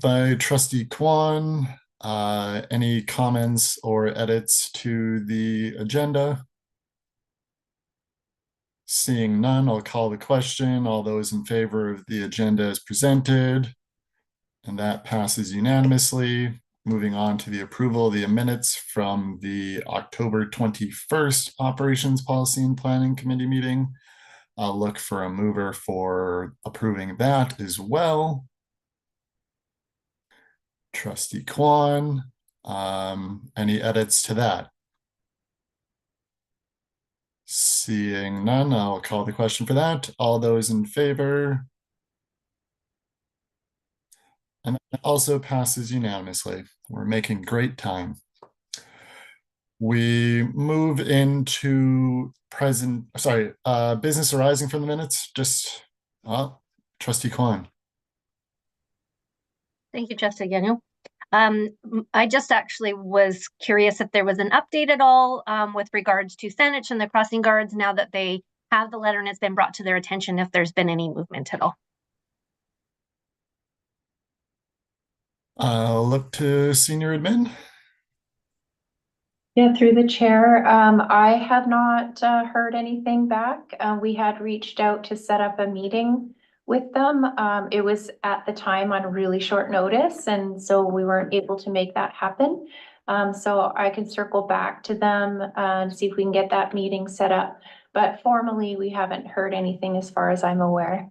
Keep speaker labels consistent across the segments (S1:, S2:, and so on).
S1: by trustee Kwan. Any comments or edits to the agenda? Seeing none, I'll call the question. All those in favor of the agenda as presented, and that passes unanimously. Moving on to the approval of the minutes from the October 21st Operations Policy and Planning Committee meeting. I'll look for a mover for approving that as well. Trustee Kwan. Any edits to that? Seeing none, I'll call the question for that. All those in favor? And that also passes unanimously. We're making great time. We move into business arising from the minutes. Trustee Kwan.
S2: Thank you, Trustee Gagnon. I just actually was curious if there was an update at all with regards to Saanich and the crossing guards now that they have the letter and it's been brought to their attention, if there's been any movement at all.
S1: I'll look to senior admin.
S3: Yeah, through the chair, I have not heard anything back. We had reached out to set up a meeting with them. It was at the time on really short notice, and so we weren't able to make that happen. So I can circle back to them and see if we can get that meeting set up. But formally, we haven't heard anything as far as I'm aware.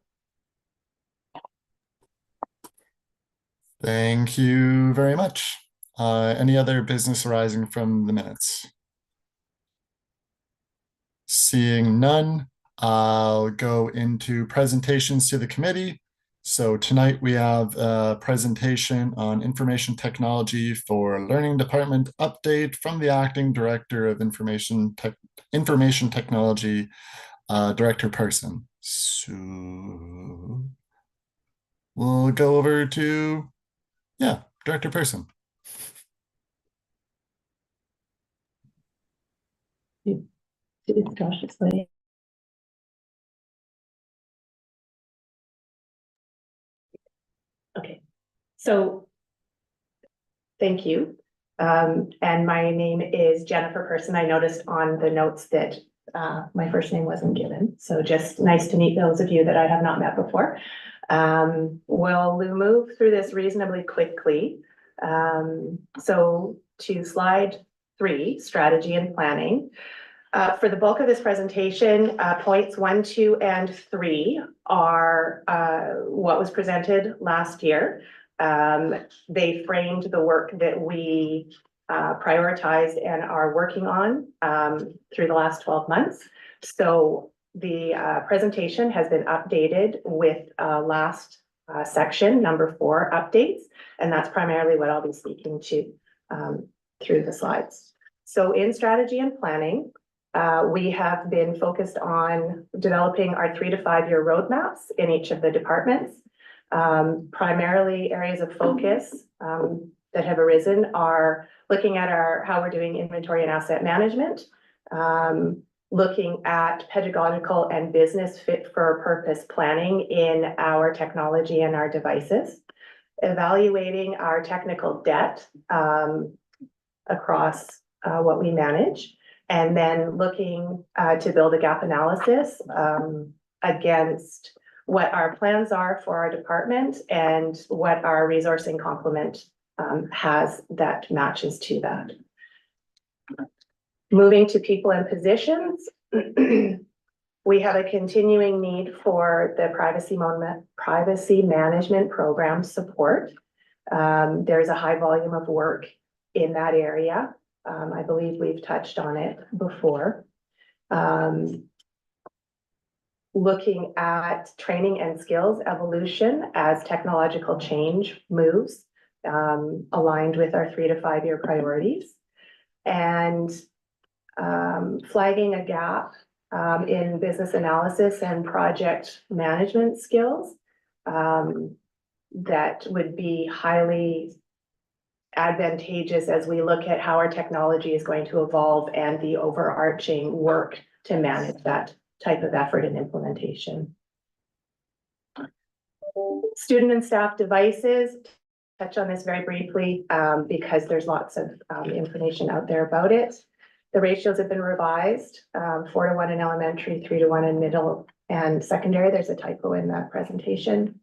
S1: Thank you very much. Any other business arising from the minutes? Seeing none, I'll go into presentations to the committee. So tonight we have a presentation on information technology for learning department update from the acting director of information technology, Director Person. So we'll go over to, Director Person.
S4: Okay, so thank you. And my name is Jennifer Person. I noticed on the notes that my first name wasn't given. So just nice to meet those of you that I have not met before. We'll move through this reasonably quickly. So to slide 3, strategy and planning. For the bulk of this presentation, points 1, 2, and 3 are what was presented last year. They framed the work that we prioritized and are working on through the last 12 months. So the presentation has been updated with last section, number 4, updates, and that's primarily what I'll be speaking to through the slides. So in strategy and planning, we have been focused on developing our 3 to 5 year roadmaps in each of the departments. Primarily areas of focus that have arisen are looking at how we're doing inventory and asset management, looking at pedagogical and business fit for purpose planning in our technology and our devices, evaluating our technical debt across what we manage, and then looking to build a gap analysis against what our plans are for our department and what our resourcing complement has that matches to that. Moving to people and positions, we have a continuing need for the privacy management program support. There's a high volume of work in that area. I believe we've touched on it before. Looking at training and skills evolution as technological change moves, aligned with our 3 to 5 year priorities, and flagging a gap in business analysis and project management skills that would be highly advantageous as we look at how our technology is going to evolve and the overarching work to manage that type of effort and implementation. Student and staff devices, touch on this very briefly because there's lots of information out there about it. The ratios have been revised, 4-to-1 in elementary, 3-to-1 in middle and secondary. There's a typo in that presentation.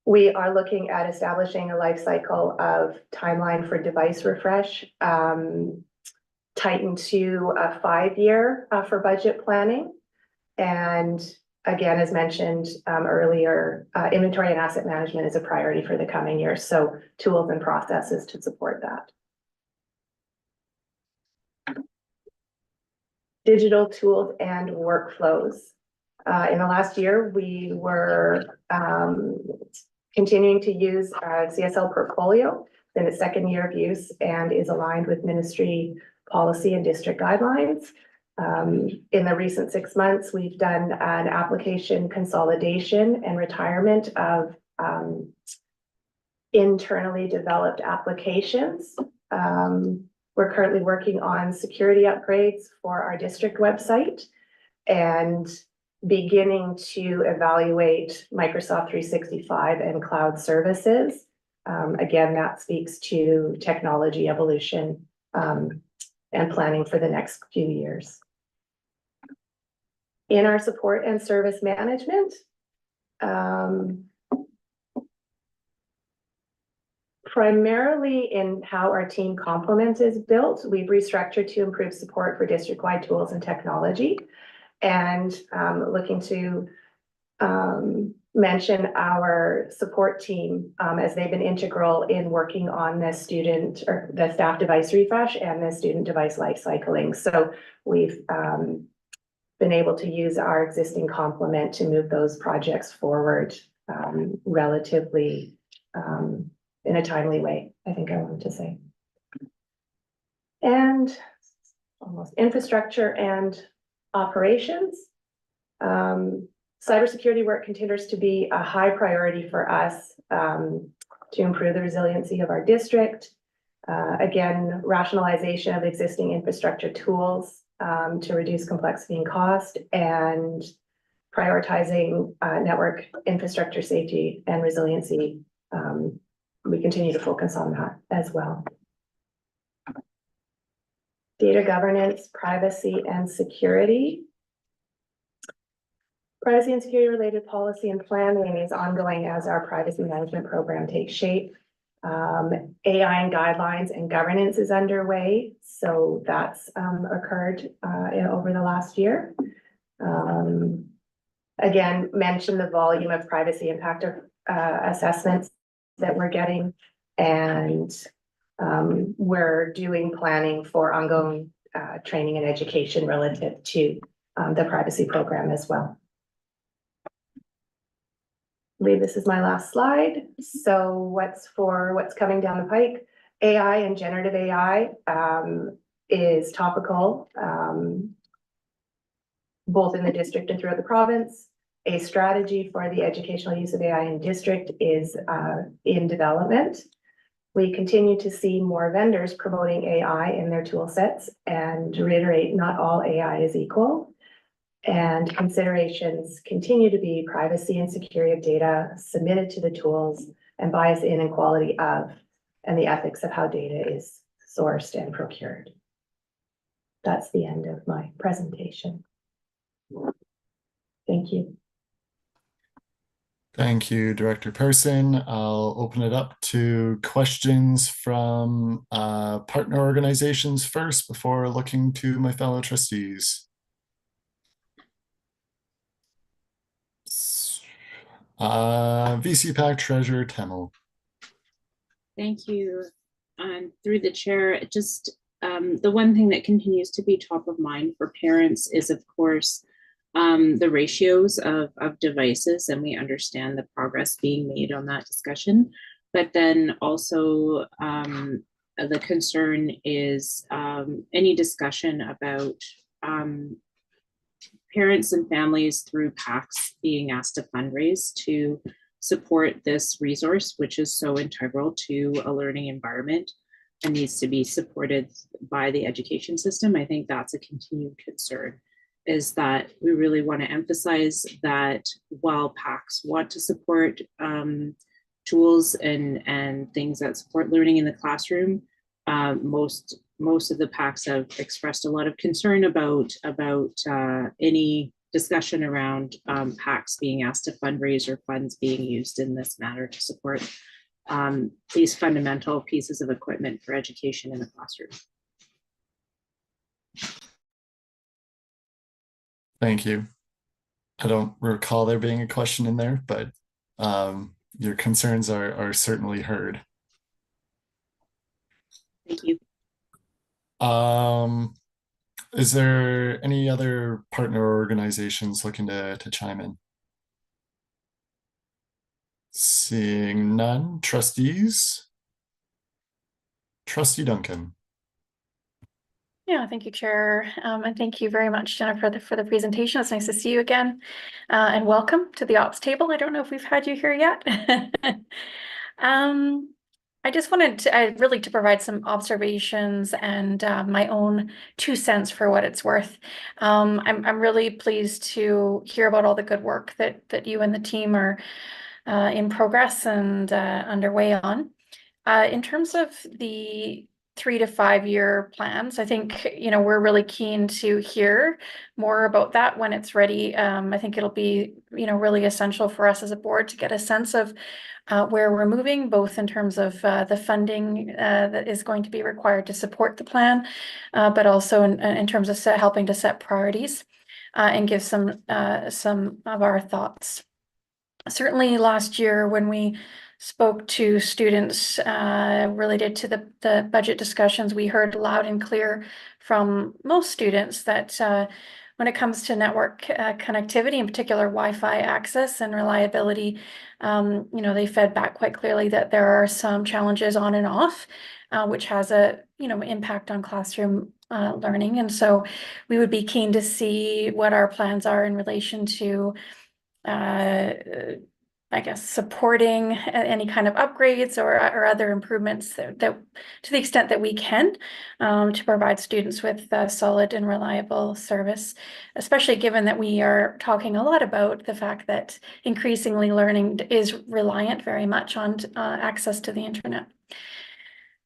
S4: We are looking at establishing a life cycle of timeline for device refresh, tightened to a 5-year for budget planning. And again, as mentioned earlier, inventory and asset management is a priority for the coming years. So tools and processes to support that. Digital tools and workflows. In the last year, we were continuing to use CSL Portfolio in its 2nd year of use and is aligned with ministry policy and district guidelines. In the recent 6 months, we've done an application consolidation and retirement of internally developed applications. We're currently working on security upgrades for our district website and beginning to evaluate Microsoft 365 and cloud services. Again, that speaks to technology evolution and planning for the next few years. In our support and service management, primarily in how our team complement is built, we've restructured to improve support for district-wide tools and technology, and looking to mention our support team as they've been integral in working on the student or the staff device refresh and the student device life cycling. So we've been able to use our existing complement to move those projects forward relatively in a timely way, I think I wanted to say. And almost infrastructure and operations. Cybersecurity work continues to be a high priority for us to improve the resiliency of our district. Again, rationalization of existing infrastructure tools to reduce complexity and cost, and prioritizing network infrastructure safety and resiliency. We continue to focus on that as well. Data governance, privacy, and security. Privacy and security related policy and planning is ongoing as our privacy management program takes shape. AI and guidelines and governance is underway, so that's occurred over the last year. Again, mention the volume of privacy impact assessments that we're getting, and we're doing planning for ongoing training and education relative to the privacy program as well. I believe this is my last slide. So what's coming down the pike? AI and generative AI is topical, both in the district and throughout the province. A strategy for the educational use of AI in district is in development. We continue to see more vendors promoting AI in their tool sets, and to reiterate, not all AI is equal. And considerations continue to be privacy and security of data submitted to the tools, and bias in and quality of, and the ethics of how data is sourced and procured. That's the end of my presentation. Thank you.
S1: Thank you, Director Person. I'll open it up to questions from partner organizations first before looking to my fellow trustees. VCPAC Treasurer Temmel.
S5: Thank you. Through the chair, just the one thing that continues to be top of mind for parents is, of course, the ratios of devices, and we understand the progress being made on that discussion. But then also the concern is any discussion about parents and families through PACs being asked to fundraise to support this resource, which is so integral to a learning environment and needs to be supported by the education system. I think that's a continued concern, is that we really want to emphasize that while PACs want to support tools and things that support learning in the classroom. Most of the PACs have expressed a lot of concern about any discussion around PACs being asked to fundraise or funds being used in this manner to support these fundamental pieces of equipment for education in the classroom.
S1: Thank you. I don't recall there being a question in there, but your concerns are certainly heard.
S5: Thank you.
S1: Is there any other partner organizations looking to chime in? Seeing none, trustees? Trustee Duncan.
S6: Yeah, thank you, Chair. And thank you very much, Jennifer, for the presentation. It's nice to see you again. And welcome to the ops table. I don't know if we've had you here yet. I just wanted to really to provide some observations and my own 2 cents for what it's worth. I'm really pleased to hear about all the good work that you and the team are in progress and underway on. In terms of the 3 to 5 year plans, I think, we're really keen to hear more about that when it's ready. I think it'll be, really essential for us as a board to get a sense of where we're moving, both in terms of the funding that is going to be required to support the plan, but also in terms of helping to set priorities and give some of our thoughts. Certainly last year when we spoke to students related to the budget discussions, we heard loud and clear from most students that when it comes to network connectivity, in particular Wi-Fi access and reliability, they fed back quite clearly that there are some challenges on and off, which has a impact on classroom learning. And so we would be keen to see what our plans are in relation to I guess supporting any kind of upgrades or other improvements that to the extent that we can to provide students with solid and reliable service, especially given that we are talking a lot about the fact that increasingly learning is reliant very much on access to the internet.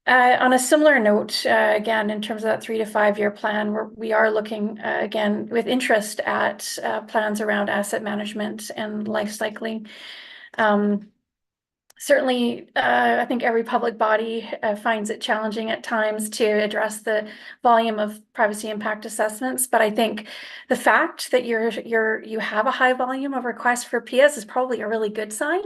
S6: On a similar note, again, in terms of that 3 to 5 year plan, we are looking again with interest at plans around asset management and life cycling. Certainly, I think every public body finds it challenging at times to address the volume of privacy impact assessments. But I think the fact that you have a high volume of requests for PIAs is probably a really good sign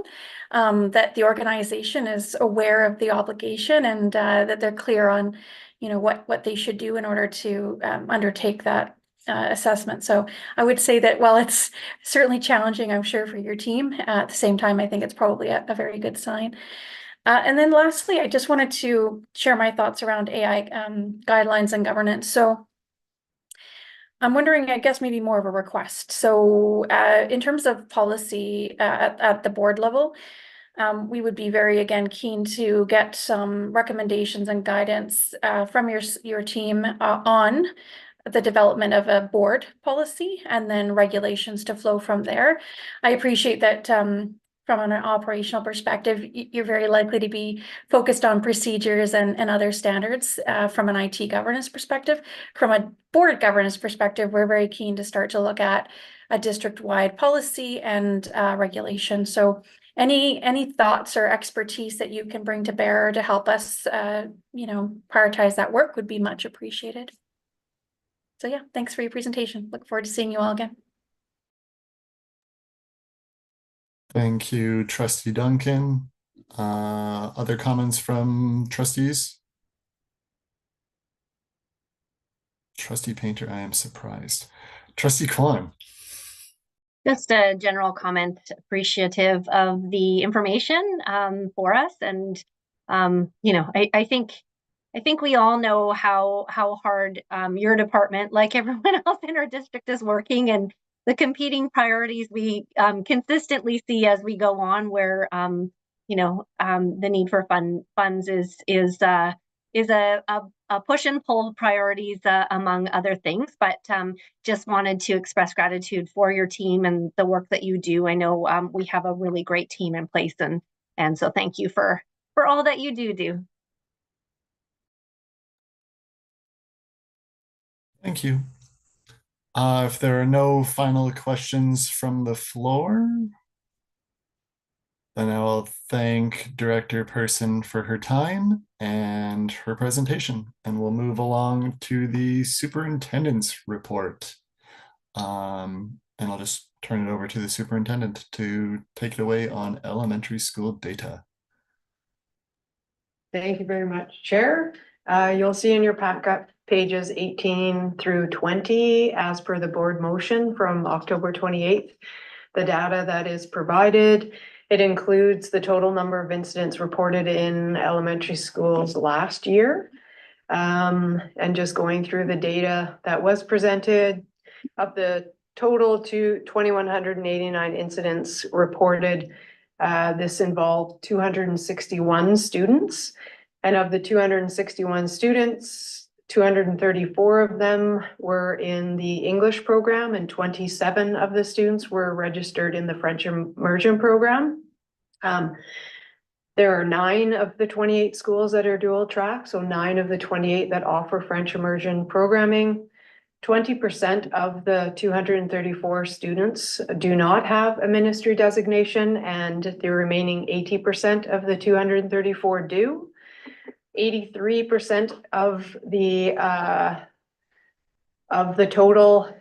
S6: that the organization is aware of the obligation and that they're clear on, what they should do in order to undertake that assessment. So I would say that while it's certainly challenging, I'm sure, for your team, at the same time, I think it's probably a very good sign. And then lastly, I just wanted to share my thoughts around AI guidelines and governance. So I'm wondering, I guess maybe more of a request. So in terms of policy at the board level, we would be very, again, keen to get some recommendations and guidance from your team on the development of a board policy and then regulations to flow from there. I appreciate that from an operational perspective, you're very likely to be focused on procedures and other standards from an IT governance perspective. From a board governance perspective, we're very keen to start to look at a district-wide policy and regulation. So any thoughts or expertise that you can bring to bear to help us, prioritize that work would be much appreciated. So yeah, thanks for your presentation. Look forward to seeing you all again.
S1: Thank you, Trustee Duncan. Other comments from trustees? Trustee Painter, I am surprised. Trustee Kwan.
S2: Just a general comment, appreciative of the information for us. And, I think we all know how hard your department, like everyone else in our district, is working, and the competing priorities we consistently see as we go on, where the need for funds is a push and pull priorities among other things. But just wanted to express gratitude for your team and the work that you do. I know we have a really great team in place, and And so thank you for all that you do.
S1: Thank you. If there are no final questions from the floor, then I will thank Director Person for her time and her presentation, and we'll move along to the superintendent's report. And I'll just turn it over to the superintendent to take it away on elementary school data.
S7: Thank you very much, Chair. You'll see in your packet pages 18 through 20 as per the board motion from October 28th. The data that is provided, it includes the total number of incidents reported in elementary schools last year. And just going through the data that was presented, of the total 2,189 incidents reported, this involved 261 students. And of the 261 students, 234 of them were in the English program and 27 of the students were registered in the French immersion program. There are 9 of the 28 schools that are dual track, so 9 of the 28 that offer French immersion programming. 20% of the 234 students do not have a ministry designation, and the remaining 80% of the 234 do. 83% of the total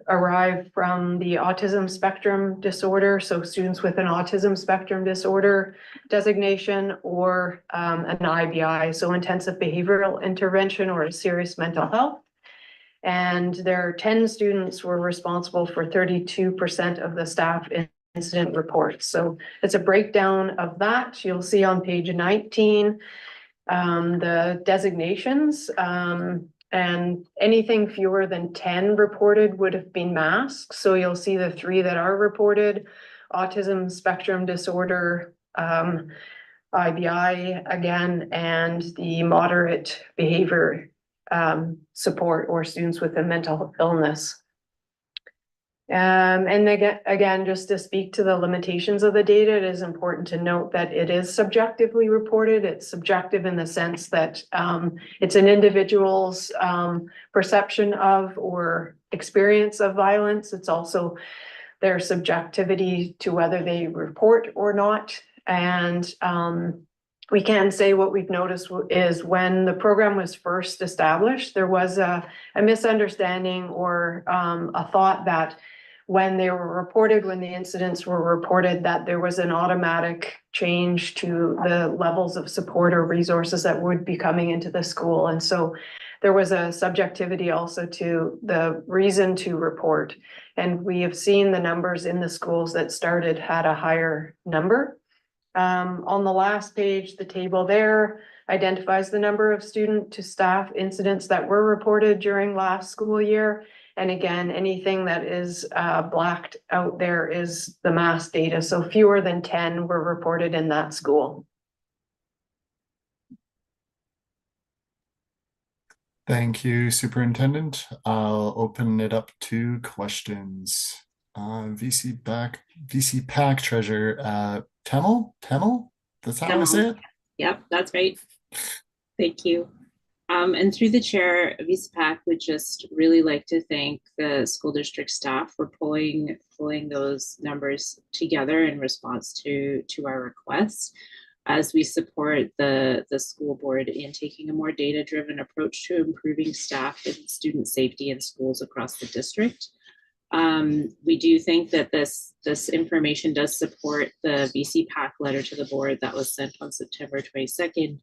S7: arrive from the autism spectrum disorder, so students with an autism spectrum disorder designation, or an IBI, so intensive behavioral intervention or a serious mental health. And there are 10 students were responsible for 32% of the staff incident reports. So it's a breakdown of that. You'll see on page 19 the designations, and anything fewer than 10 reported would have been masked. So you'll see the 3 that are reported: autism spectrum disorder, IBI again, and the moderate behavior support or students with a mental illness. And again, just to speak to the limitations of the data, it is important to note that it is subjectively reported. It's subjective in the sense that it's an individual's perception of or experience of violence. It's also their subjectivity to whether they report or not. And we can say what we've noticed is when the program was first established, there was a misunderstanding or a thought that when they were reported, when the incidents were reported, that there was an automatic change to the levels of support or resources that would be coming into the school. And so there was a subjectivity also to the reason to report. And we have seen the numbers in the schools that started had a higher number. On the last page, the table there identifies the number of student to staff incidents that were reported during last school year. And again, anything that is blacked out there is the mass data. So fewer than 10 were reported in that school.
S1: Thank you, Superintendent. I'll open it up to questions. VC PAC Treasurer Temel? That's how I say it?
S5: Yep, that's right. Thank you. And through the chair, VCPAC would just really like to thank the school district staff for pulling those numbers together in response to our request, as we support the school board in taking a more data-driven approach to improving staff and student safety in schools across the district. We do think that this information does support the VCPAC letter to the board that was sent on September 22nd,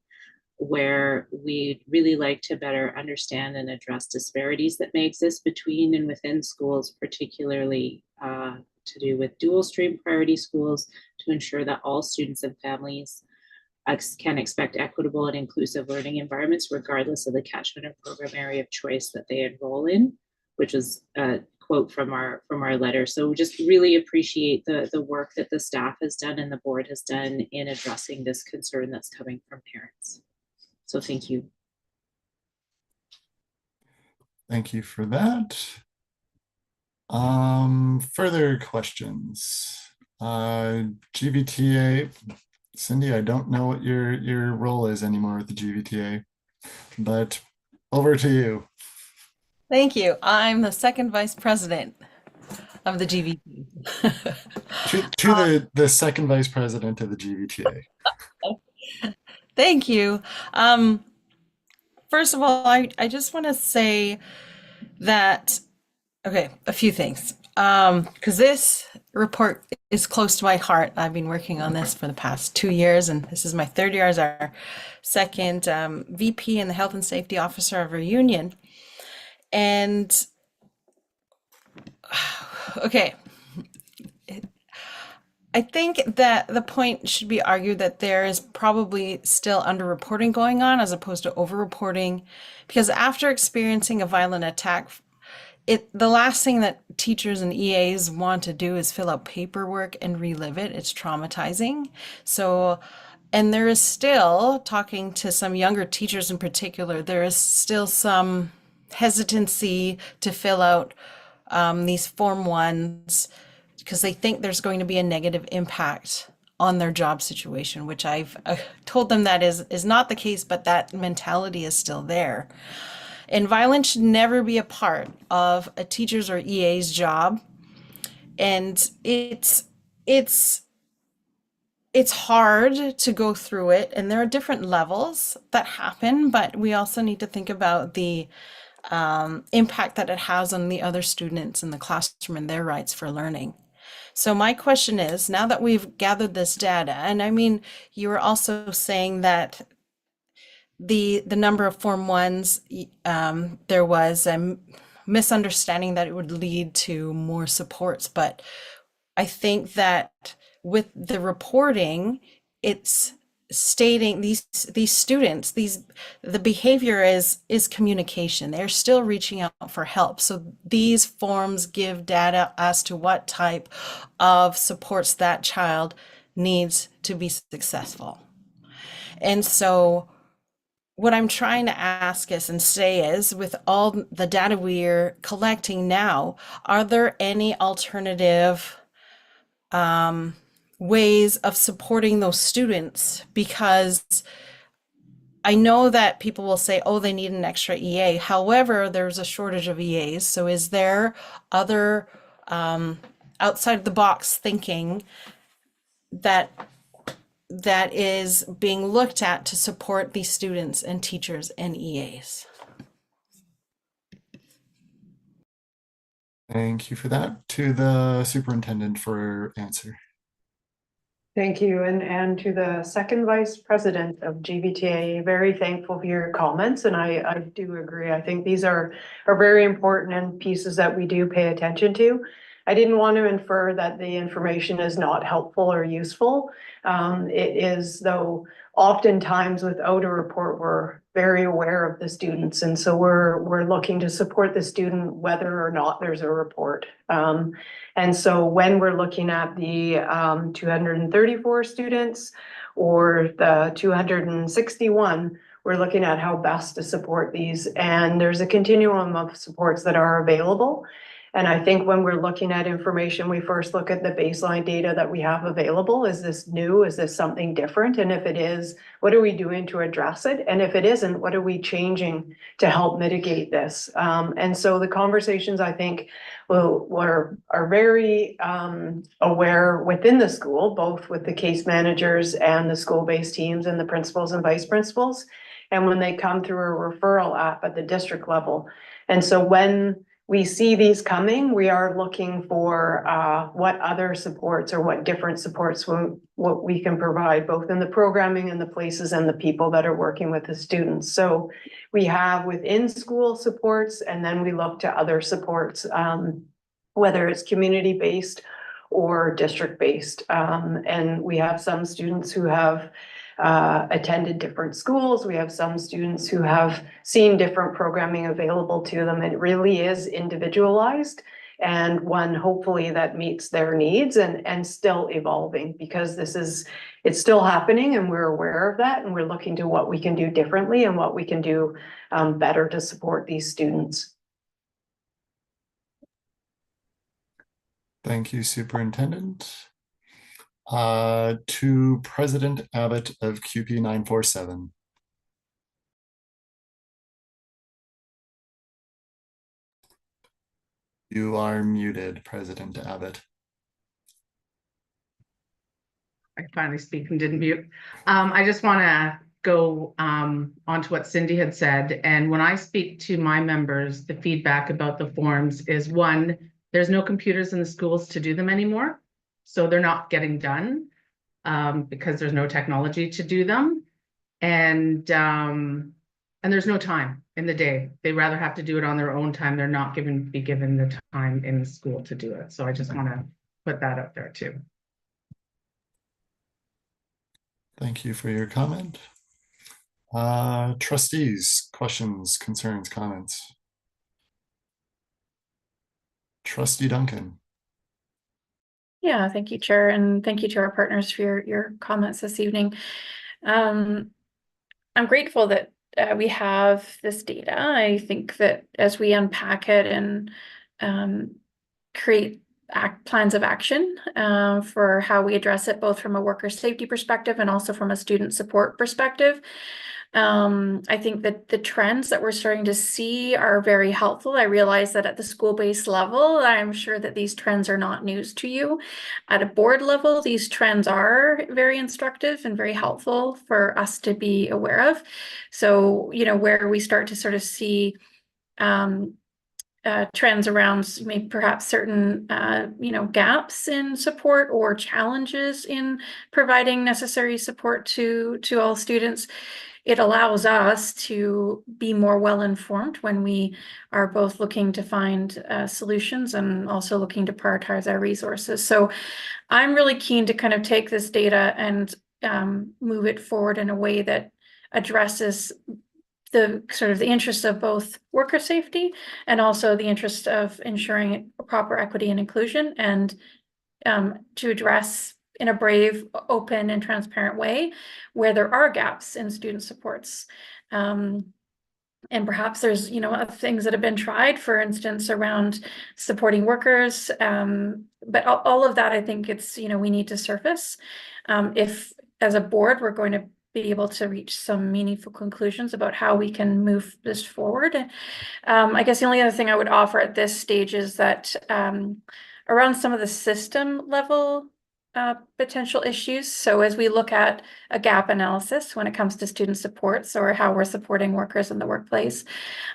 S5: where we'd really like to better understand and address disparities that may exist between and within schools, particularly to do with dual stream priority schools, to ensure that all students and families can expect equitable and inclusive learning environments, regardless of the catchment or program area of choice that they enroll in, which is a quote from our letter. So we just really appreciate the work that the staff has done and the board has done in addressing this concern that's coming from parents. So thank you.
S1: Thank you for that. Further questions? GVTA, Cindy, I don't know what your role is anymore with the GVTA, but over to you.
S8: Thank you. I'm the second vice president of the GVT.
S1: To the second vice president of the GVTA.
S8: Thank you. First of all, I just want to say that, okay, a few things. Because this report is close to my heart. I've been working on this for the past 2 years, and this is my third year as our second VP and the health and safety officer of our union. And okay, I think that the point should be argued that there is probably still underreporting going on as opposed to overreporting, because after experiencing a violent attack, the last thing that teachers and EAs want to do is fill out paperwork and relive it. It's traumatizing. So, and there is still, talking to some younger teachers in particular, there is still some hesitancy to fill out these Form 1s because they think there's going to be a negative impact on their job situation, which I've told them that is not the case, but that mentality is still there. And violence should never be a part of a teacher's or EA's job. And it's hard to go through it, and there are different levels that happen, but we also need to think about the impact that it has on the other students in the classroom and their rights for learning. So my question is, now that we've gathered this data, and I mean, you were also saying that the number of Form 1s, there was a misunderstanding that it would lead to more supports, but I think that with the reporting, it's stating these students, the behavior is communication. They're still reaching out for help. So these forms give data as to what type of supports that child needs to be successful. And so what I'm trying to ask is and say is, with all the data we're collecting now, are there any alternative ways of supporting those students? Because I know that people will say, oh, they need an extra EA. However, there's a shortage of EAs. So is there other outside the box thinking that is being looked at to support these students and teachers and EAs?
S1: Thank you for that. To the superintendent for answer.
S7: Thank you. And to the second vice president of GVTA, very thankful for your comments. And I do agree. I think these are very important and pieces that we do pay attention to. I didn't want to infer that the information is not helpful or useful. It is, though, oftentimes without a report, we're very aware of the students. And so we're looking to support the student whether or not there's a report. And so when we're looking at the 234 students or the 261, we're looking at how best to support these. And there's a continuum of supports that are available. And I think when we're looking at information, we first look at the baseline data that we have available. Is this new? Is this something different? And if it is, what are we doing to address it? And if it isn't, what are we changing to help mitigate this? And so the conversations, I think, are very aware within the school, both with the case managers and the school-based teams and the principals and vice principals. And when they come through a referral app at the district level. And so when we see these coming, we are looking for what other supports or what different supports what we can provide, both in the programming and the places and the people that are working with the students. So we have within school supports, and then we look to other supports, whether it's community-based or district-based. And we have some students who have attended different schools. We have some students who have seen different programming available to them. It really is individualized and one hopefully that meets their needs and still evolving, because it's still happening and we're aware of that, and we're looking to what we can do differently and what we can do better to support these students.
S1: Thank you, Superintendent. To President Abbott of QP 947. You are muted, President Abbott.
S9: I finally speak and didn't mute. I just want to go onto what Cindy had said. And when I speak to my members, the feedback about the forms is, one, there's no computers in the schools to do them anymore. So they're not getting done because there's no technology to do them. And there's no time in the day. They rather have to do it on their own time. They're not be given the time in the school to do it. So I just want to put that out there too.
S1: Thank you for your comment. Trustees, questions, concerns, comments? Trustee Duncan.
S6: Yeah, thank you, Chair, and thank you to our partners for your comments this evening. I'm grateful that we have this data. I think that as we unpack it and create plans of action for how we address it, both from a worker safety perspective and also from a student support perspective, I think that the trends that we're starting to see are very helpful. I realize that at the school-based level, I'm sure that these trends are not news to you. At a board level, these trends are very instructive and very helpful for us to be aware of. So, you know, where we start to sort of see trends around maybe perhaps certain, you know, gaps in support or challenges in providing necessary support to all students. It allows us to be more well-informed when we are both looking to find solutions and also looking to prioritize our resources. So I'm really keen to kind of take this data and move it forward in a way that addresses the sort of the interest of both worker safety and also the interest of ensuring proper equity and inclusion, and to address in a brave, open, and transparent way where there are gaps in student supports. And perhaps there's, you know, things that have been tried, for instance, around supporting workers. But all of that, I think it's, you know, we need to surface. If as a board, we're going to be able to reach some meaningful conclusions about how we can move this forward. I guess the only other thing I would offer at this stage is that around some of the system level potential issues. So as we look at a gap analysis when it comes to student supports or how we're supporting workers in the workplace,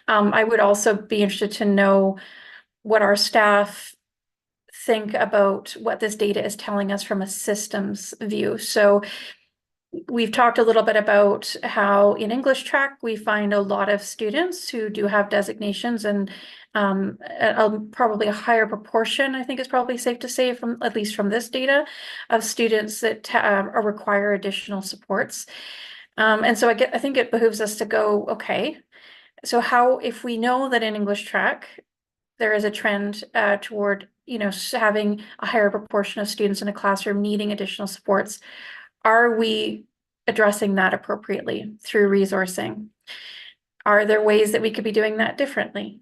S6: I would also be interested to know what our staff think about what this data is telling us from a systems view. So we've talked a little bit about how in English track, we find a lot of students who do have designations, and probably a higher proportion, I think it's probably safe to say, from at least from this data, of students that require additional supports. And so I think it behooves us to go, okay, so how, if we know that in English track, there is a trend toward, you know, having a higher proportion of students in a classroom needing additional supports, are we addressing that appropriately through resourcing? Are there ways that we could be doing that differently?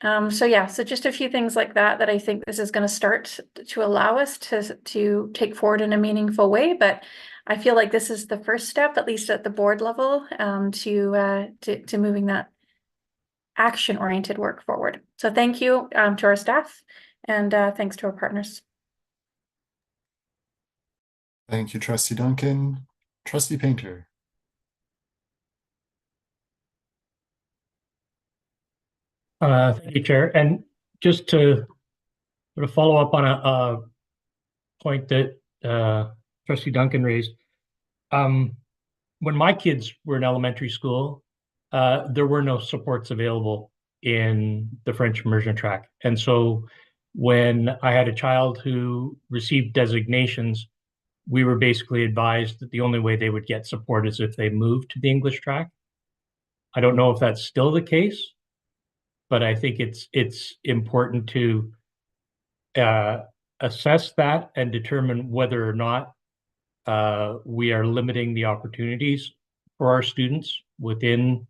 S6: So yeah, so just a few things like that I think this is going to start to allow us to take forward in a meaningful way. But I feel like this is the first step, at least at the board level, to moving that action-oriented work forward. So thank you to our staff, and thanks to our partners.
S1: Thank you, Trustee Duncan. Trustee Painter.
S10: Thank you, Chair. And just to sort of follow up on a point that Trustee Duncan raised, when my kids were in elementary school, there were no supports available in the French immersion track. And so when I had a child who received designations, we were basically advised that the only way they would get support is if they moved to the English track. I don't know if that's still the case, but I think it's important to assess that and determine whether or not we are limiting the opportunities for our students within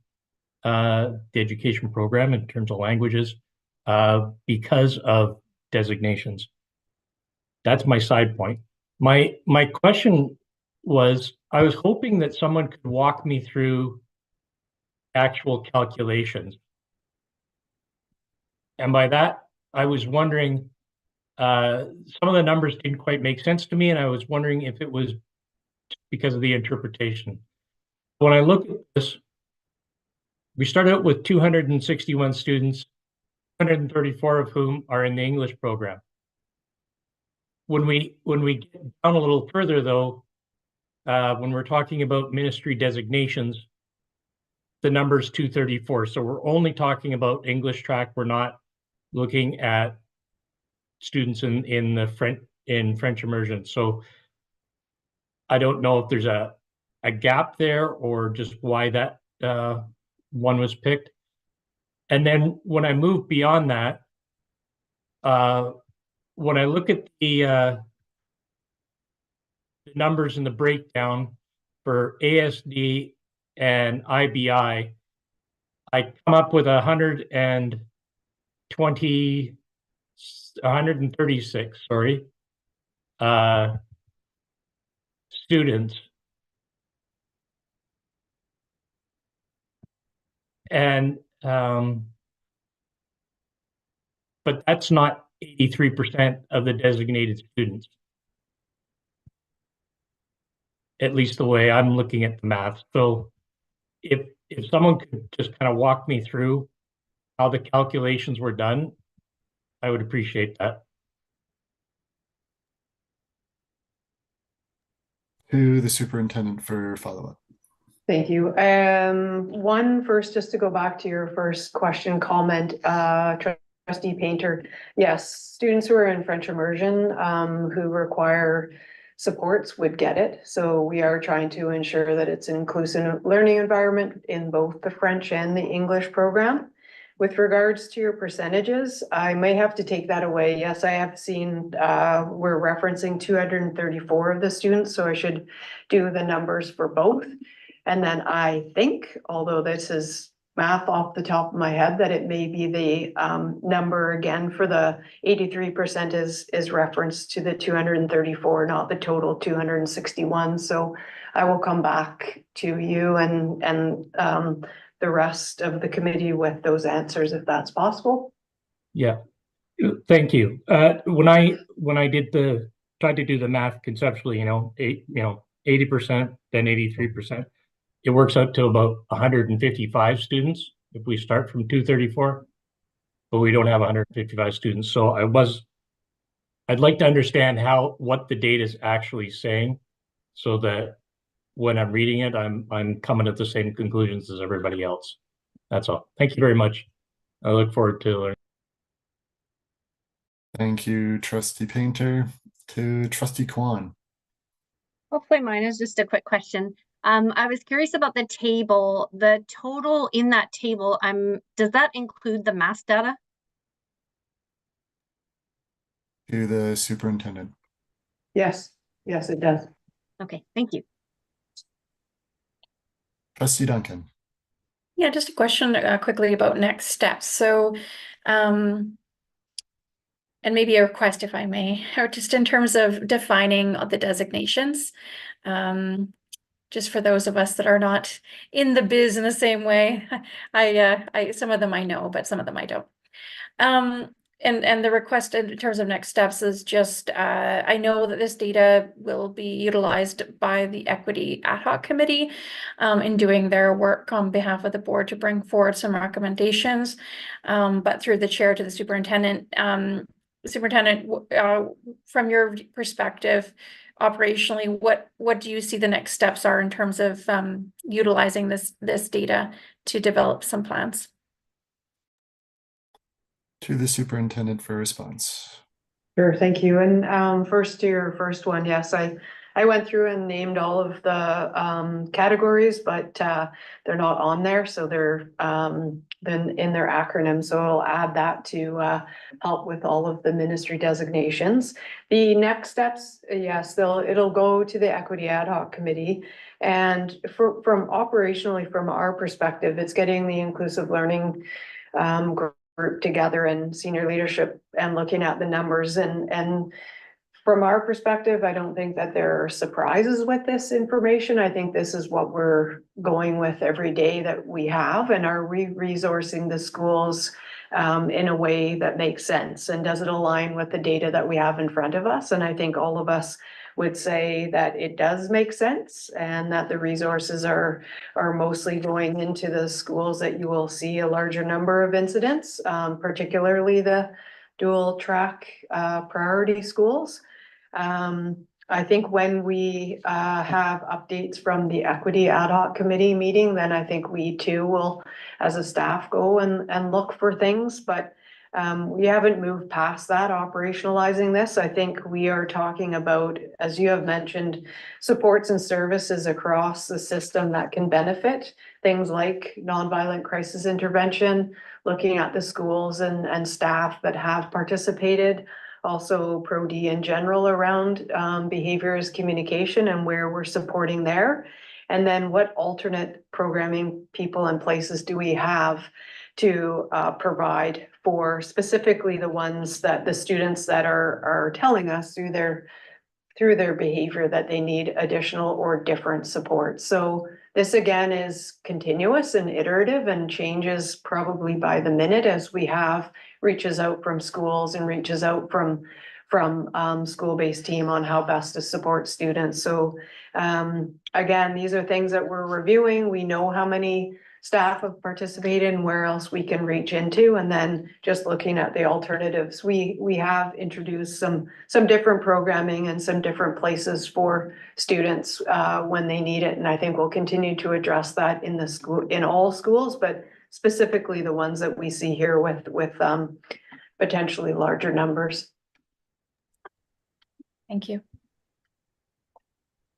S10: the education program in terms of languages because of designations. That's my side point. My question was, I was hoping that someone could walk me through actual calculations. And by that, I was wondering, some of the numbers didn't quite make sense to me, and I was wondering if it was because of the interpretation. When I look at this, we start out with 261 students, 134 of whom are in the English program. When we get down a little further, though, when we're talking about ministry designations, the number is 234. So we're only talking about English track. We're not looking at students in the French immersion. So I don't know if there's a gap there or just why that one was picked. And then when I move beyond that, when I look at the numbers in the breakdown for ASD and IBI, I come up with 136, sorry, students. And, but that's not 83% of the designated students. At least the way I'm looking at the math. So if someone could just kind of walk me through how the calculations were done, I would appreciate that.
S1: To the superintendent for follow-up.
S7: Thank you. One first, just to go back to your first question, comment, Trustee Painter. Yes, students who are in French immersion, who require supports would get it. So we are trying to ensure that it's an inclusive learning environment in both the French and the English program. With regards to your percentages, I may have to take that away. Yes, I have seen, we're referencing 234 of the students, so I should do the numbers for both. And then I think, although this is math off the top of my head, that it may be the number again for the 83% is referenced to the 234, not the total 261. So I will come back to you and the rest of the committee with those answers, if that's possible.
S10: Yeah, thank you. When I tried to do the math conceptually, 80%, then 83%. It works out to about 155 students if we start from 234, but we don't have 155 students. So I'd like to understand what the data is actually saying, so that when I'm reading it, I'm coming at the same conclusions as everybody else. That's all. Thank you very much. I look forward to learning.
S1: Thank you, Trustee Painter. To Trustee Kwan.
S2: Hopefully mine is just a quick question. I was curious about the table, the total in that table. Does that include the mass data?
S1: To the superintendent.
S7: Yes, yes, it does.
S2: Okay, thank you.
S1: Trustee Duncan.
S6: Yeah, just a question quickly about next steps. So, and maybe a request, if I may, or just in terms of defining the designations. Just for those of us that are not in the biz in the same way, I some of them I know, but some of them I don't. And the request in terms of next steps is just, I know that this data will be utilized by the Equity Ad Hoc Committee in doing their work on behalf of the board to bring forward some recommendations, but through the chair to the superintendent. Superintendent, from your perspective, operationally, what do you see the next steps are in terms of utilizing this data to develop some plans?
S1: To the superintendent for response.
S7: Sure, thank you. And first to your first one, yes, I went through and named all of the categories, but they're not on there, so they're then in their acronym. So I'll add that to help with all of the ministry designations. The next steps, yes, it'll go to the Equity Ad Hoc Committee. And from operationally, from our perspective, it's getting the inclusive learning group together and senior leadership and looking at the numbers and from our perspective, I don't think that there are surprises with this information. I think this is what we're going with every day that we have, and are we resourcing the schools in a way that makes sense, and does it align with the data that we have in front of us? And I think all of us would say that it does make sense, and that the resources are mostly going into the schools that you will see a larger number of incidents, particularly the dual track priority schools. I think when we have updates from the Equity Ad Hoc Committee meeting, then I think we too will, as a staff, go and look for things, but we haven't moved past that, operationalizing this. I think we are talking about, as you have mentioned, supports and services across the system that can benefit, things like nonviolent crisis intervention, looking at the schools and staff that have participated, also Pro-D in general around behaviors, communication, and where we're supporting there. And then what alternate programming people and places do we have to provide for specifically the ones that the students that are telling us through their behavior that they need additional or different support. So this again is continuous and iterative and changes probably by the minute as we have reaches out from schools and reaches out from school-based team on how best to support students. So again, these are things that we're reviewing. We know how many staff have participated and where else we can reach into, and then just looking at the alternatives. We have introduced some different programming and some different places for students when they need it, and I think we'll continue to address that in the school, in all schools, but specifically the ones that we see here with potentially larger numbers.
S6: Thank you.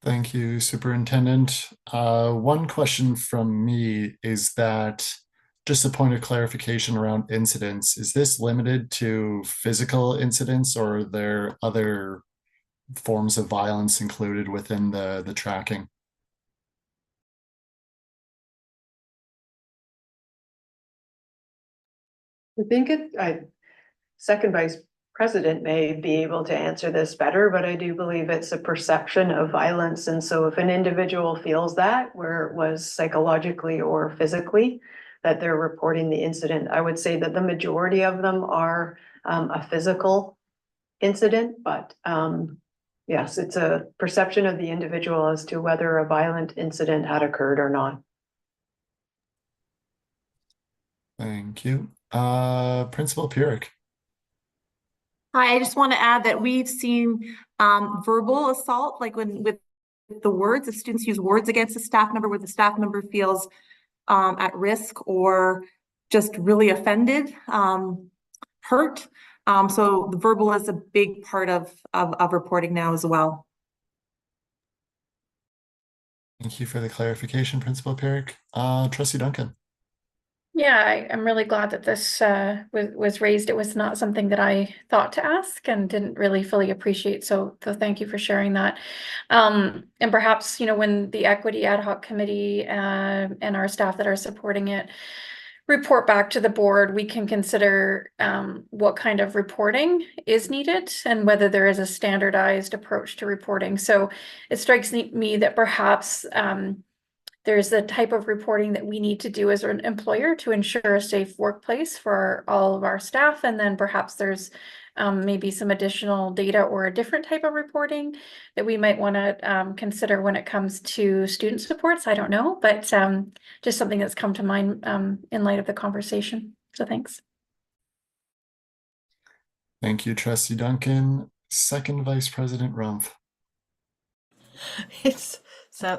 S1: Thank you, Superintendent. One question from me is that, just a point of clarification around incidents, is this limited to physical incidents, or are there other forms of violence included within the tracking?
S7: I think Second Vice President may be able to answer this better, but I do believe it's a perception of violence. And so if an individual feels that, where it was psychologically or physically, that they're reporting the incident, I would say that the majority of them are a physical incident, but yes, it's a perception of the individual as to whether a violent incident had occurred or not.
S1: Thank you. Principal Pierick.
S11: Hi, I just want to add that we've seen verbal assault, like with the words, if students use words against a staff member, where the staff member feels at risk or just really offended, hurt. So the verbal is a big part of reporting now as well.
S1: Thank you for the clarification, Principal Pierick. Trustee Duncan.
S6: Yeah, I'm really glad that this was raised. It was not something that I thought to ask and didn't really fully appreciate. So thank you for sharing that. And perhaps, when the Equity Ad Hoc Committee and our staff that are supporting it report back to the board, we can consider what kind of reporting is needed and whether there is a standardized approach to reporting. So it strikes me that perhaps there's the type of reporting that we need to do as an employer to ensure a safe workplace for all of our staff. And then perhaps there's maybe some additional data or a different type of reporting that we might want to consider when it comes to student supports. I don't know, but just something that's come to mind in light of the conversation. So thanks.
S1: Thank you, Trustee Duncan. Second Vice President Rumpf.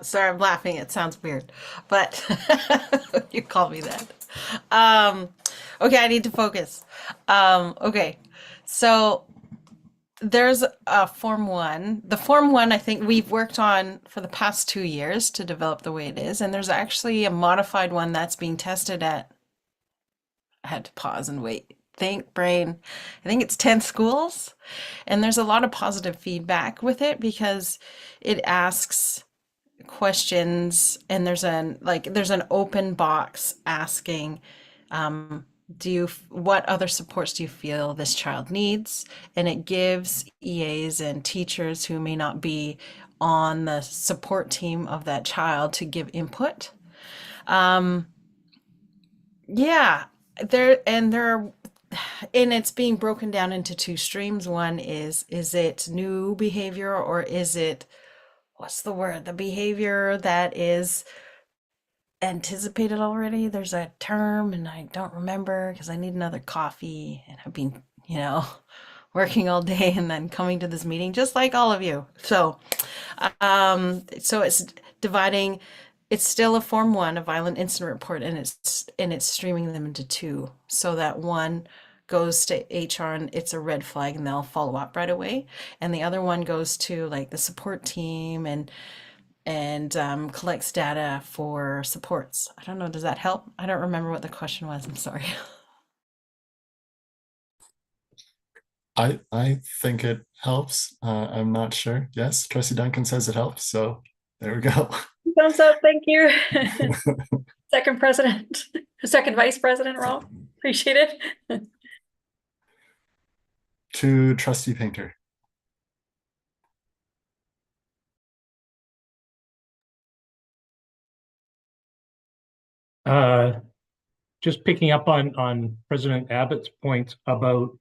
S8: Sorry, I'm laughing. It sounds weird, but you call me that. Okay, I need to focus. Okay, so there's a Form 1. The Form 1, I think we've worked on for the past 2 years to develop the way it is, and there's actually a modified one that's being tested at, I had to pause and wait. I think it's 10 schools, and there's a lot of positive feedback with it because it asks questions, and there's an open box asking what other supports do you feel this child needs? And it gives EAs and teachers who may not be on the support team of that child to give input. Yeah, and it's being broken down into two streams. One is it new behavior, or is it, what's the word? The behavior that is anticipated already. There's a term and I don't remember because I need another coffee and I've been, working all day and then coming to this meeting just like all of you. So it's dividing. It's still a Form 1, a violent incident report, and it's streaming them into two, so that one goes to HR and it's a red flag and they'll follow up right away, and the other one goes to like the support team and collects data for supports. I don't know, does that help? I don't remember what the question was. I'm sorry.
S1: I think it helps. I'm not sure. Yes, Trustee Duncan says it helps, so there we go.
S6: Thumbs up, thank you. Second Vice President Rob, appreciate it.
S1: To Trustee Painter.
S10: Just picking up on President Abbott's point about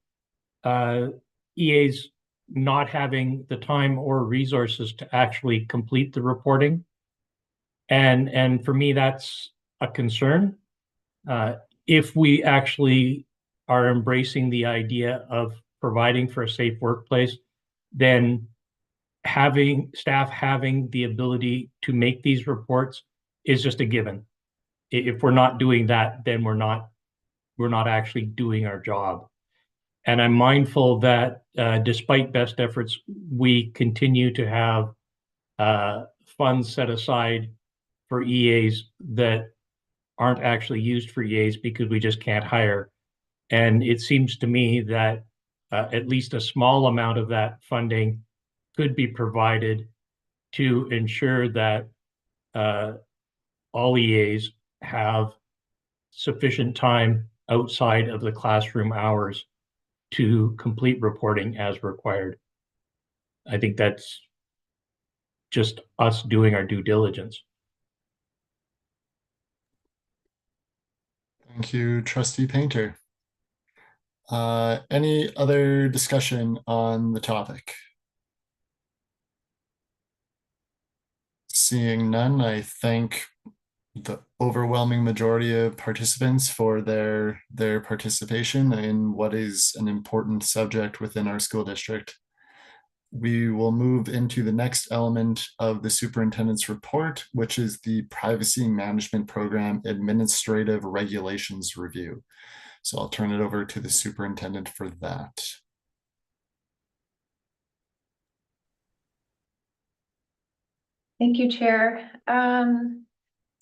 S10: EAs not having the time or resources to actually complete the reporting. And for me, that's a concern. If we actually are embracing the idea of providing for a safe workplace, then staff having the ability to make these reports is just a given. If we're not doing that, then we're not actually doing our job. And I'm mindful that despite best efforts, we continue to have funds set aside for EAs that aren't actually used for EAs because we just can't hire. And it seems to me that at least a small amount of that funding could be provided to ensure that all EAs have sufficient time outside of the classroom hours to complete reporting as required. I think that's just us doing our due diligence.
S1: Thank you, Trustee Painter. Any other discussion on the topic? Seeing none, I thank the overwhelming majority of participants for their participation in what is an important subject within our school district. We will move into the next element of the superintendent's report, which is the Privacy Management Program Administrative Regulations Review. So I'll turn it over to the superintendent for that.
S3: Thank you, Chair.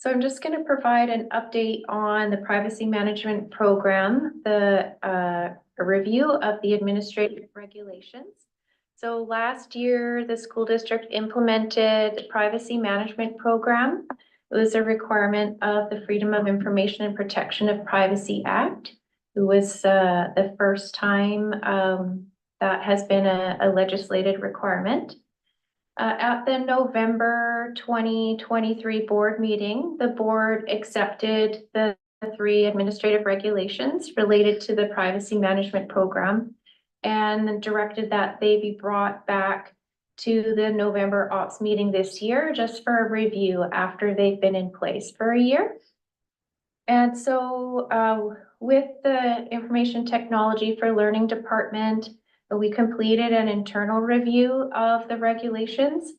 S3: So I'm just going to provide an update on the Privacy Management Program, a review of the administrative regulations. So last year, the school district implemented the Privacy Management Program. It was a requirement of the Freedom of Information and Protection of Privacy Act. It was the first time that has been a legislated requirement. At the November 2023 board meeting, the board accepted the 3 administrative regulations related to the Privacy Management Program and directed that they be brought back to the November Ops meeting this year just for a review after they've been in place for a year. And so with the Information Technology for Learning Department, we completed an internal review of the regulations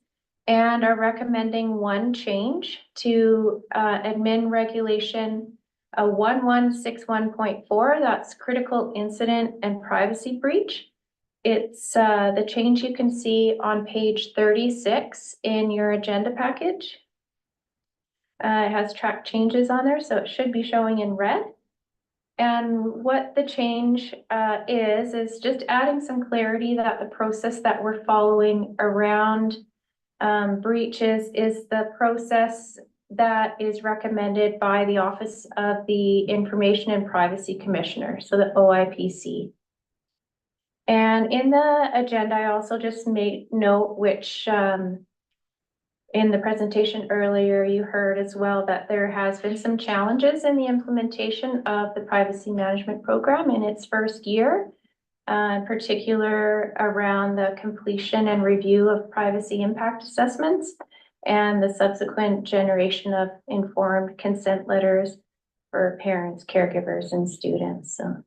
S3: and are recommending one change to admin regulation 1161.4. That's critical incident and privacy breach. It's the change you can see on page 36 in your agenda package. It has track changes on there, so it should be showing in red. And what the change is just adding some clarity that the process that we're following around breaches is the process that is recommended by the Office of the Information and Privacy Commissioner, so the OIPC. And in the agenda, I also just made note, which in the presentation earlier, you heard as well that there has been some challenges in the implementation of the privacy management program in its first year, in particular around the completion and review of privacy impact assessments and the subsequent generation of informed consent letters for parents, caregivers, and students. So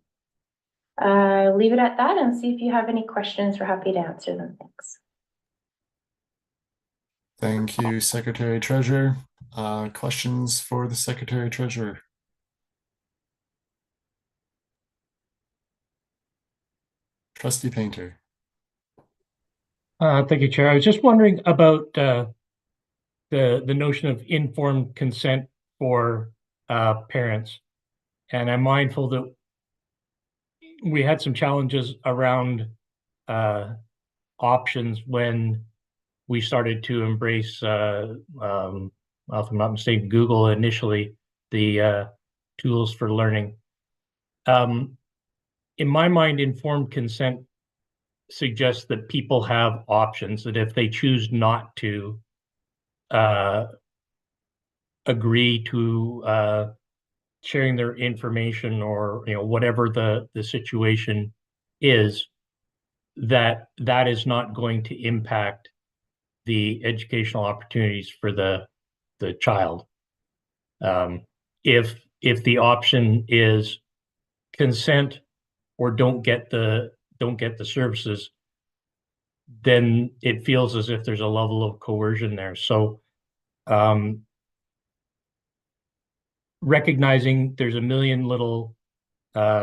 S3: I'll leave it at that and see if you have any questions. We're happy to answer them. Thanks.
S1: Thank you, Secretary Treasurer. Questions for the Secretary Treasurer? Trustee Painter.
S10: Thank you, Chair. I was just wondering about the notion of informed consent for parents. And I'm mindful that we had some challenges around options when we started to embrace, well, if I'm not mistaken, Google initially, the tools for learning. In my mind, informed consent suggests that people have options, that if they choose not to agree to sharing their information, or whatever the situation is, that is not going to impact the educational opportunities for the child. If the option is consent or don't get the services, then it feels as if there's a level of coercion there. So recognizing there's a million little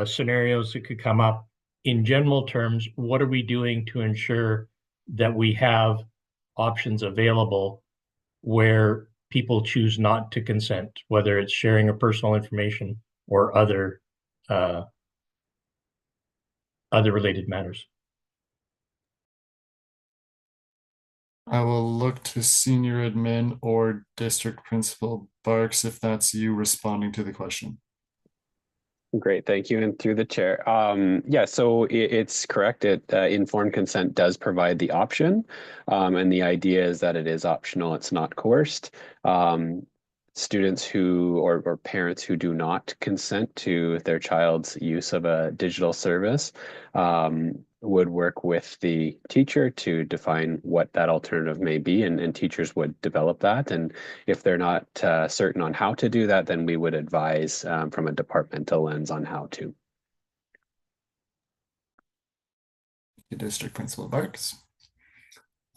S10: scenarios that could come up, in general terms, what are we doing to ensure that we have options available where people choose not to consent, whether it's sharing of personal information or other related matters?
S1: I will look to Senior Admin or District Principal Barks if that's you responding to the question.
S12: Great, thank you. And through the chair, yeah, so it's correct. Informed consent does provide the option, and the idea is that it is optional. It's not coerced. Students who or parents who do not consent to their child's use of a digital service would work with the teacher to define what that alternative may be, and teachers would develop that. And if they're not certain on how to do that, then we would advise from a departmental lens on how to.
S1: District Principal Barks.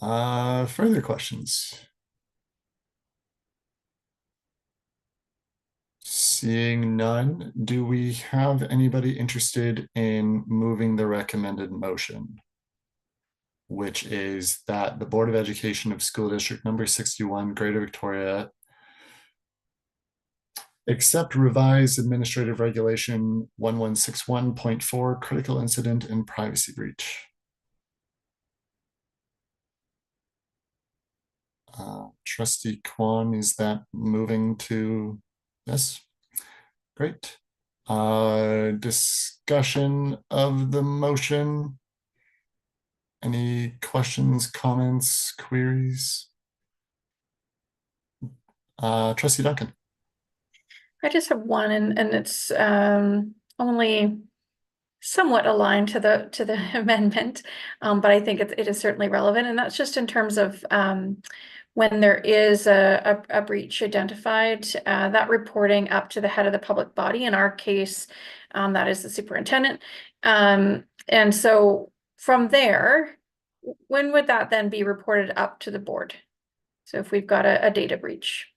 S1: Further questions? Seeing none, do we have anybody interested in moving the recommended motion, which is that the Board of Education of School District number 61, Greater Victoria, accept revised Administrative Regulation 1161.4, critical incident and privacy breach? Trustee Kwan, is that moving to? Yes, great. Discussion of the motion. Any questions, comments, queries? Trustee Duncan.
S6: I just have one, and it's only somewhat aligned to the amendment, but I think it is certainly relevant, and that's just in terms of when there is a breach identified, that reporting up to the head of the public body. In our case, that is the superintendent. And so from there, when would that then be reported up to the board? So if we've got a data breach.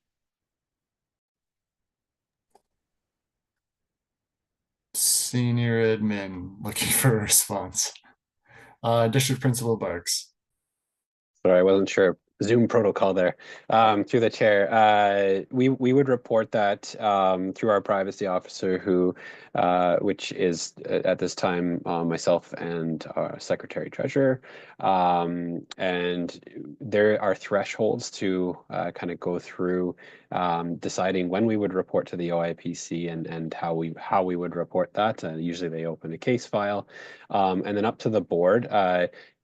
S1: Senior Admin looking for a response. District Principal Barks.
S12: Sorry, I wasn't sure Zoom protocol there. Through the chair, we would report that through our privacy officer, who, which is at this time myself and our secretary treasurer, and there are thresholds to kind of go through deciding when we would report to the OIPC and how we would report that. Usually they open a case file, and then up to the board.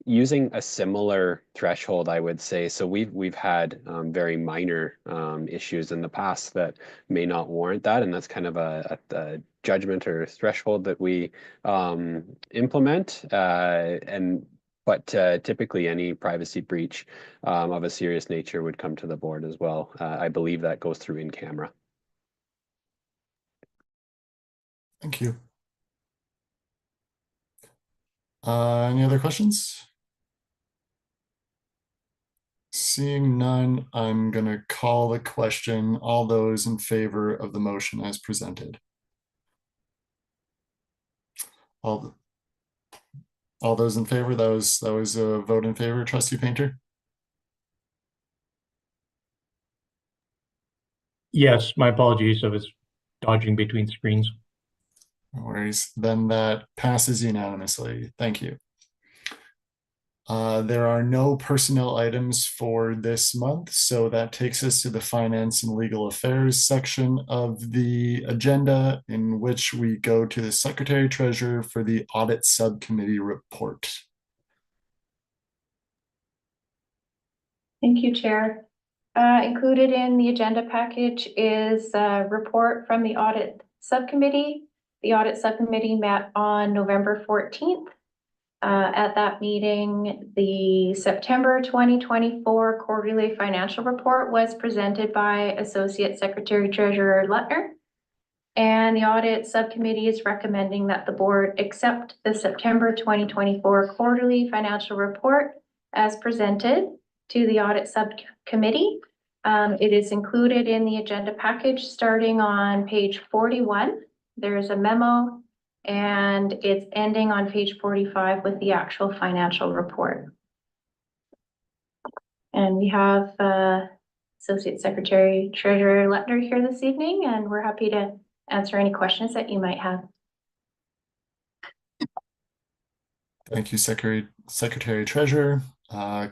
S12: Using a similar threshold, I would say. So we've had very minor issues in the past that may not warrant that, and that's kind of a judgment or threshold that we implement. But typically, any privacy breach of a serious nature would come to the board as well. I believe that goes through in camera.
S1: Thank you. Any other questions? Seeing none, I'm going to call the question. All those in favor of the motion as presented? All those in favor? That was a vote in favor, Trustee Painter?
S10: Yes, my apologies. I was dodging between screens.
S1: No worries. Then that passes unanimously. Thank you. There are no personnel items for this month, so that takes us to the Finance and Legal Affairs section of the agenda, in which we go to the Secretary Treasurer for the Audit Subcommittee report.
S3: Thank you, Chair. Included in the agenda package is a report from the Audit Subcommittee. The Audit Subcommittee met on November 14th. At that meeting, the September 2024 quarterly financial report was presented by Associate Secretary Treasurer Lettner. And the Audit Subcommittee is recommending that the board accept the September 2024 quarterly financial report as presented to the Audit Subcommittee. It is included in the agenda package starting on page 41. There's a memo, and it's ending on page 45 with the actual financial report. And we have Associate Secretary Treasurer Lettner here this evening, and we're happy to answer any questions that you might have.
S1: Thank you, Secretary Treasurer.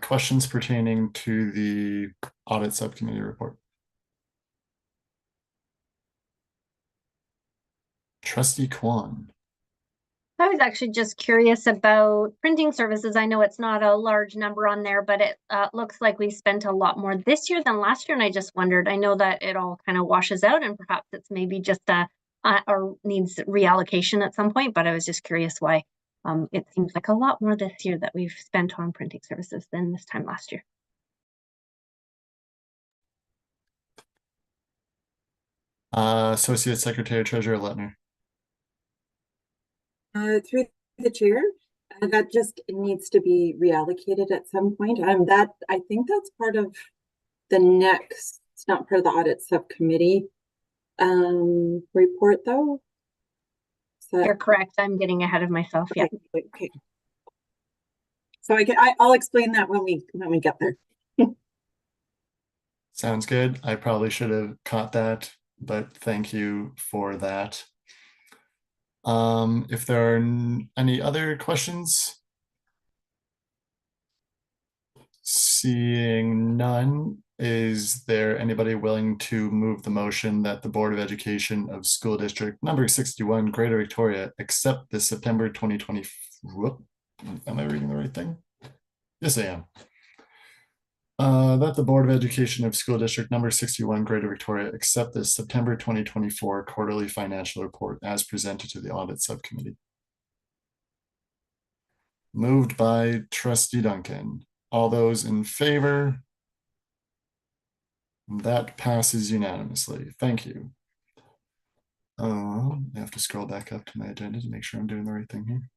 S1: Questions pertaining to the Audit Subcommittee report? Trustee Kwan.
S2: I was actually just curious about printing services. I know it's not a large number on there, but it looks like we spent a lot more this year than last year. And I just wondered, I know that it all kind of washes out and perhaps it's maybe just or needs reallocation at some point, but I was just curious why it seems like a lot more this year that we've spent on printing services than this time last year.
S1: Associate Secretary Treasurer Lettner.
S13: Through the chair, that just needs to be reallocated at some point. I think that's part of the next, it's not part of the Audit Subcommittee report though. So,
S2: you're correct. I'm getting ahead of myself.
S13: Okay,
S2: Yeah.
S13: okay. So I'll explain that when we get there.
S1: Sounds good. I probably should have caught that, but thank you for that. If there are any other questions? Seeing none, is there anybody willing to move the motion that the Board of Education of School District number 61 Greater Victoria accept the September 2020, am I reading the right thing? Yes, I am. That the Board of Education of School District number 61 Greater Victoria accept the September 2024 quarterly financial report as presented to the Audit Subcommittee. Moved by Trustee Duncan. All those in favor? That passes unanimously. Thank you. I have to scroll back up to my agenda to make sure I'm doing the right thing here.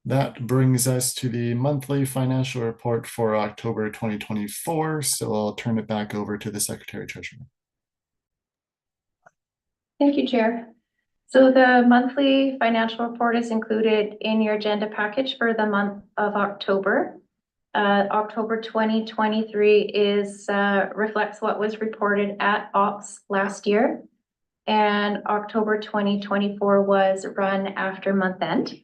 S1: That brings us to the monthly financial report for October 2024. So I'll turn it back over to the Secretary Treasurer.
S3: Thank you, Chair. So the monthly financial report is included in your agenda package for the month of October. October 2023 reflects what was reported at Ops last year. And October 2024 was run after month end.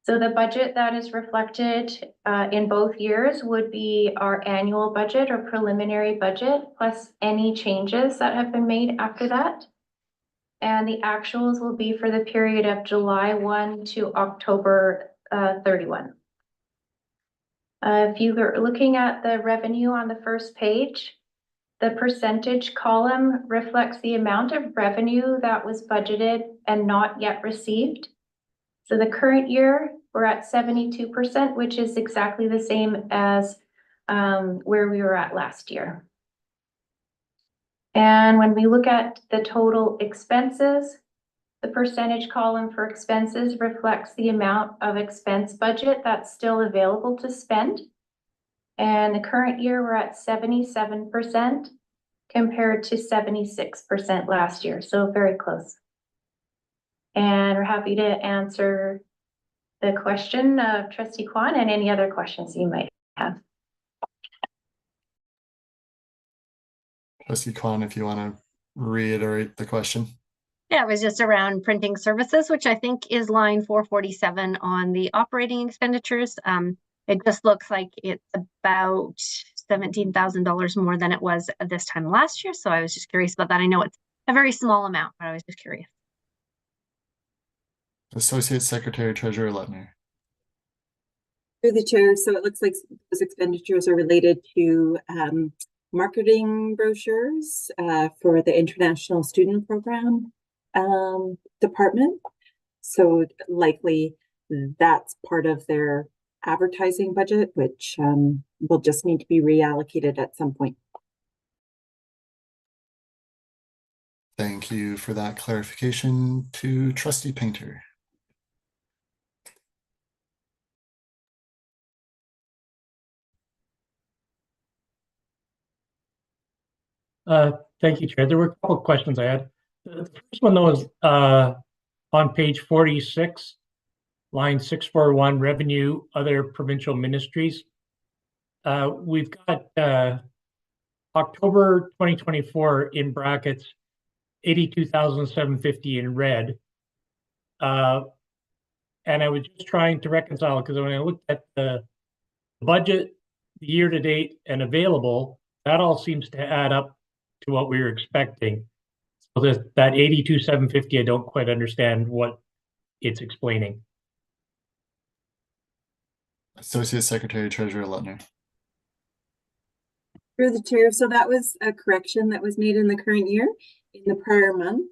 S3: So the budget that is reflected in both years would be our annual budget or preliminary budget, plus any changes that have been made after that. And the actuals will be for the period of July 1 to October 31. If you are looking at the revenue on the first page, the percentage column reflects the amount of revenue that was budgeted and not yet received. So the current year, we're at 72%, which is exactly the same as where we were at last year. And when we look at the total expenses, the percentage column for expenses reflects the amount of expense budget that's still available to spend. And the current year, we're at 77% compared to 76% last year, so very close. And we're happy to answer the question of Trustee Kwan and any other questions you might have.
S1: Trustee Kwan, if you want to reiterate the question.
S2: Yeah, it was just around printing services, which I think is line 447 on the operating expenditures. It just looks like it's about $17,000 more than it was at this time last year. So I was just curious about that. I know it's a very small amount, but I was just curious.
S1: Associate Secretary Treasurer Letner.
S13: Through the chair, so it looks like those expenditures are related to marketing brochures for the International Student Program department. So likely that's part of their advertising budget, which will just need to be reallocated at some point.
S1: Thank you for that clarification. To Trustee Painter.
S10: Thank you, Chair. There were a couple of questions I had. The first one, though, is on page 46, line 641, revenue, other provincial ministries. We've got October 2024 in brackets, 82,750 in red. And I was just trying to reconcile, because when I looked at the budget, the year to date and available, that all seems to add up to what we were expecting. So that 82,750, I don't quite understand what it's explaining.
S1: Associate Secretary Treasurer Letner.
S13: Through the chair, so that was a correction that was made in the current year. In the prior month,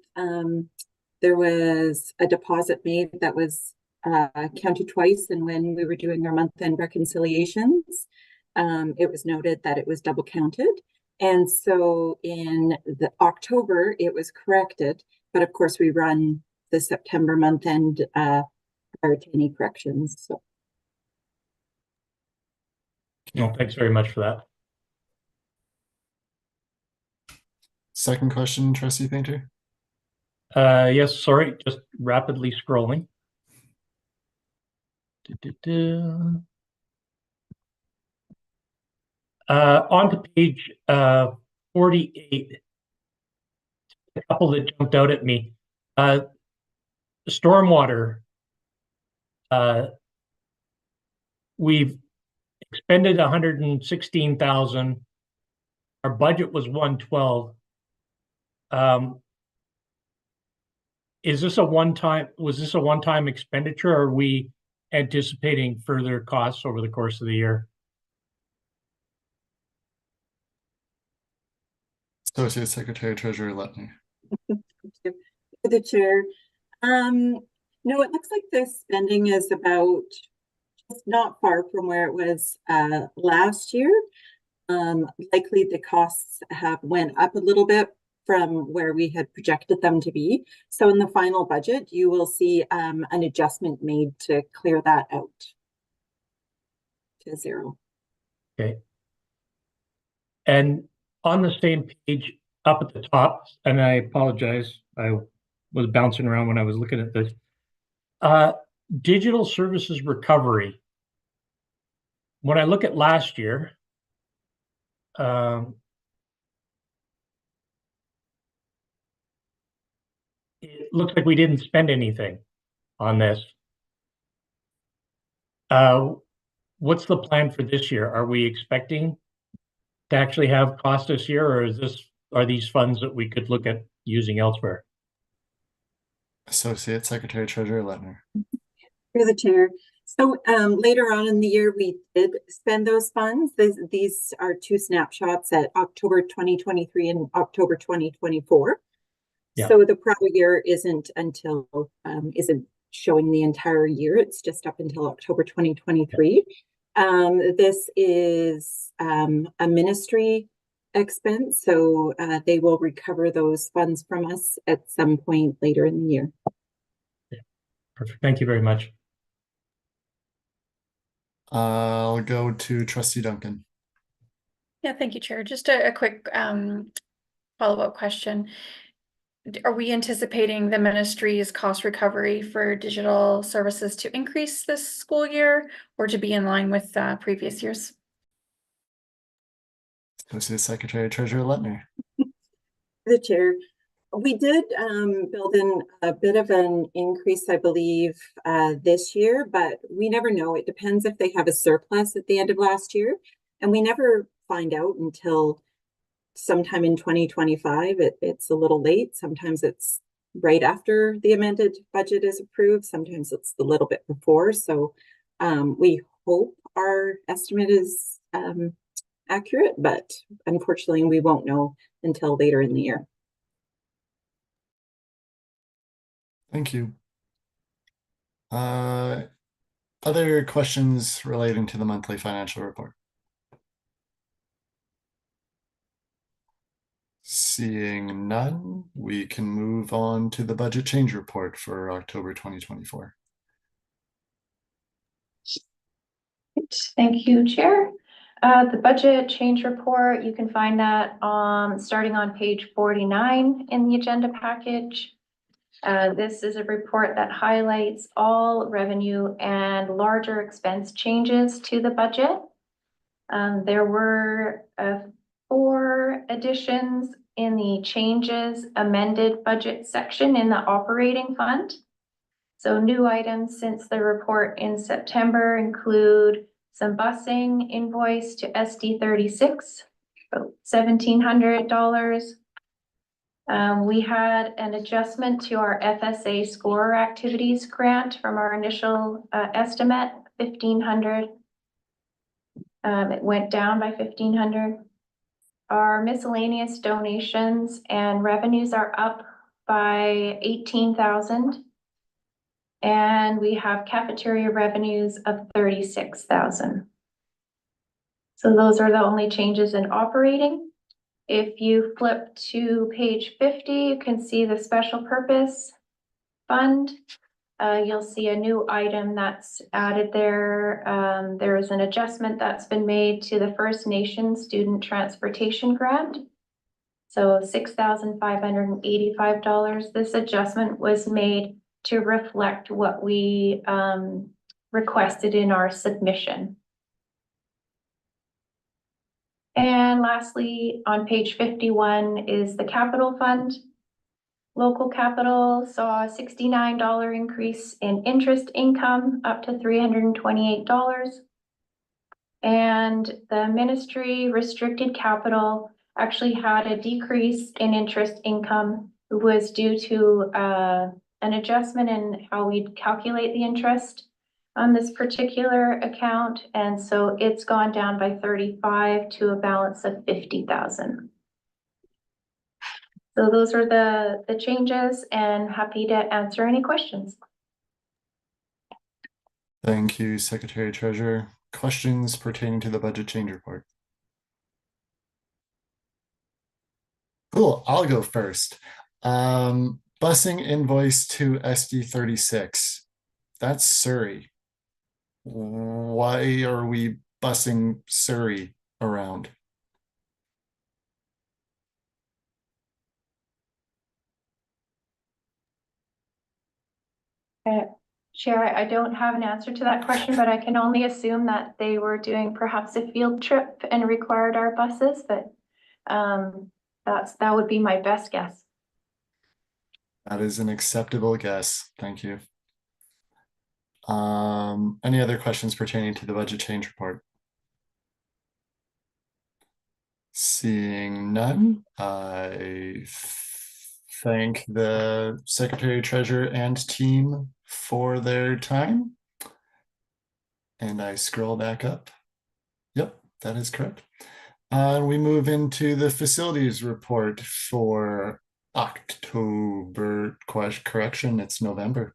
S13: there was a deposit made that was counted twice, and when we were doing our month-end reconciliations, it was noted that it was double counted. And so in the October, it was corrected, but of course we run the September month end prior to any corrections. So.
S10: No, thanks very much for that.
S1: Second question, Trustee Painter.
S10: Yes, sorry, just rapidly scrolling. On to page 48, a couple that jumped out at me. Stormwater. We've expended 116,000. Our budget was 112. Was this a one-time expenditure, or are we anticipating further costs over the course of the year?
S1: Associate Secretary Treasurer Letner.
S13: The chair. No, it looks like the spending is about just not far from where it was last year. Likely the costs have went up a little bit from where we had projected them to be. So in the final budget, you will see an adjustment made to clear that out to zero.
S10: Okay. And on the same page up at the top, and I apologize, I was bouncing around when I was looking at this. Digital services recovery. When I look at last year, it looks like we didn't spend anything on this. What's the plan for this year? Are we expecting to actually have cost this year, or are these funds that we could look at using elsewhere?
S1: Associate Secretary Treasurer Lettner.
S13: Through the chair. So later on in the year, we did spend those funds. These are two snapshots at October 2023 and October 2024.
S10: Yeah.
S13: So the prior year isn't showing the entire year. It's just up until October 2023. This is a ministry expense, so they will recover those funds from us at some point later in the year.
S10: Yeah. Perfect. Thank you very much.
S1: I'll go to Trustee Duncan.
S6: Yeah, thank you, Chair. Just a quick follow-up question. Are we anticipating the ministry's cost recovery for digital services to increase this school year or to be in line with previous years?
S1: Associate Secretary Treasurer Lettner.
S13: The chair. We did build in a bit of an increase, I believe, this year, but we never know. It depends if they have a surplus at the end of last year, and we never find out until sometime in 2025. It's a little late. Sometimes it's right after the amended budget is approved. Sometimes it's a little bit before. So we hope our estimate is accurate, but unfortunately we won't know until later in the year.
S1: Thank you. Other questions relating to the monthly financial report? Seeing none, we can move on to the budget change report for October 2024.
S3: Thank you, Chair. The budget change report, you can find that starting on page 49 in the agenda package. This is a report that highlights all revenue and larger expense changes to the budget. There were 4 additions in the changes amended budget section in the operating fund. So new items since the report in September include some busing invoice to SD36, about $1,700. We had an adjustment to our FSA score activities grant from our initial estimate, $1,500. It went down by $1,500. Our miscellaneous donations and revenues are up by $18,000. And we have cafeteria revenues of $36,000. So those are the only changes in operating. If you flip to page 50, you can see the special purpose fund. You'll see a new item that's added there. There is an adjustment that's been made to the First Nations Student Transportation Grant. So $6,585. This adjustment was made to reflect what we requested in our submission. And lastly, on page 51 is the capital fund. Local capital saw a $69 increase in interest income up to $328. And the ministry restricted capital actually had a decrease in interest income. It was due to an adjustment in how we calculate the interest on this particular account. And so it's gone down by 35 to a balance of 50,000. So those are the changes, and happy to answer any questions.
S1: Thank you, Secretary Treasurer. Questions pertaining to the budget change report? Cool, I'll go first. Busing invoice to SD36. That's Surrey. Why are we busing Surrey around?
S3: Chair, I don't have an answer to that question, but I can only assume that they were doing perhaps a field trip and required our buses, but that would be my best guess.
S1: That is an acceptable guess. Thank you. Any other questions pertaining to the budget change report? Seeing none, I thank the Secretary Treasurer and team for their time. And I scroll back up. Yep, that is correct. We move into the facilities report for October, correction, it's November.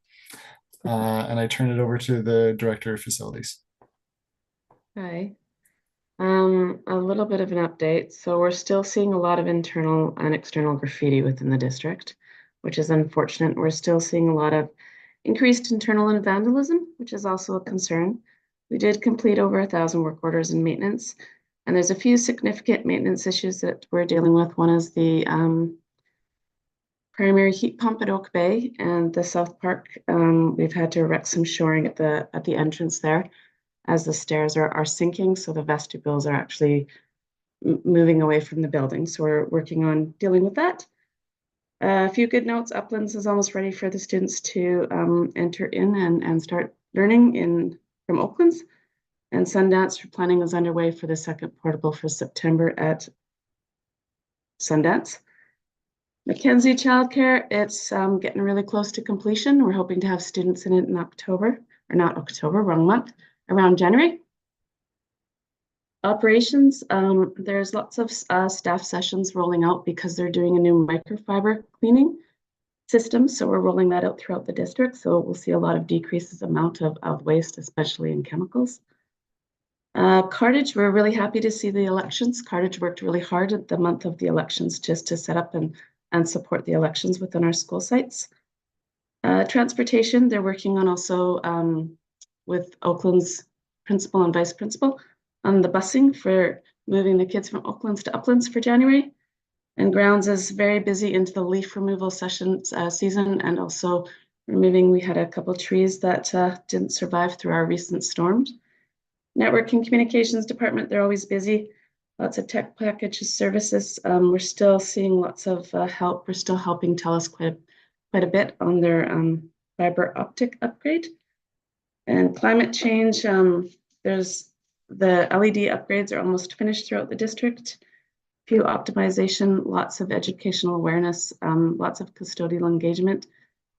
S1: And I turn it over to the Director of Facilities.
S14: Hi. A little bit of an update. So we're still seeing a lot of internal and external graffiti within the district, which is unfortunate. We're still seeing a lot of increased internal and vandalism, which is also a concern. We did complete over 1,000 work orders in maintenance, and there's a few significant maintenance issues that we're dealing with. One is the primary heat pump at Oak Bay and the South Park. We've had to erect some shoring at the entrance there, as the stairs are sinking, so the vestibules are actually moving away from the building. So we're working on dealing with that. A few good notes. Uplands is almost ready for the students to enter in and start learning from Oaklands. And Sundance planning is underway for the second portable for September at Sundance. Mackenzie Childcare, it's getting really close to completion. We're hoping to have students in it in October, or not October, wrong month, around January. Operations, there's lots of staff sessions rolling out because they're doing a new microfiber cleaning system. So we're rolling that out throughout the district. So we'll see a lot of decreases amount of waste, especially in chemicals. Cartage, we're really happy to see the elections. Cartage worked really hard at the month of the elections just to set up and support the elections within our school sites. Transportation, they're working on also with Oakland's principal and vice principal on the busing for moving the kids from Oaklands to Uplands for January. And grounds is very busy into the leaf removal season and also removing, we had a couple trees that didn't survive through our recent storms. Network and communications department, they're always busy. Lots of tech packages, services. We're still seeing lots of help. We're still helping TELUS quite a bit on their fiber optic upgrade. And climate change, there's the LED upgrades are almost finished throughout the district. Few optimization, lots of educational awareness, lots of custodial engagement,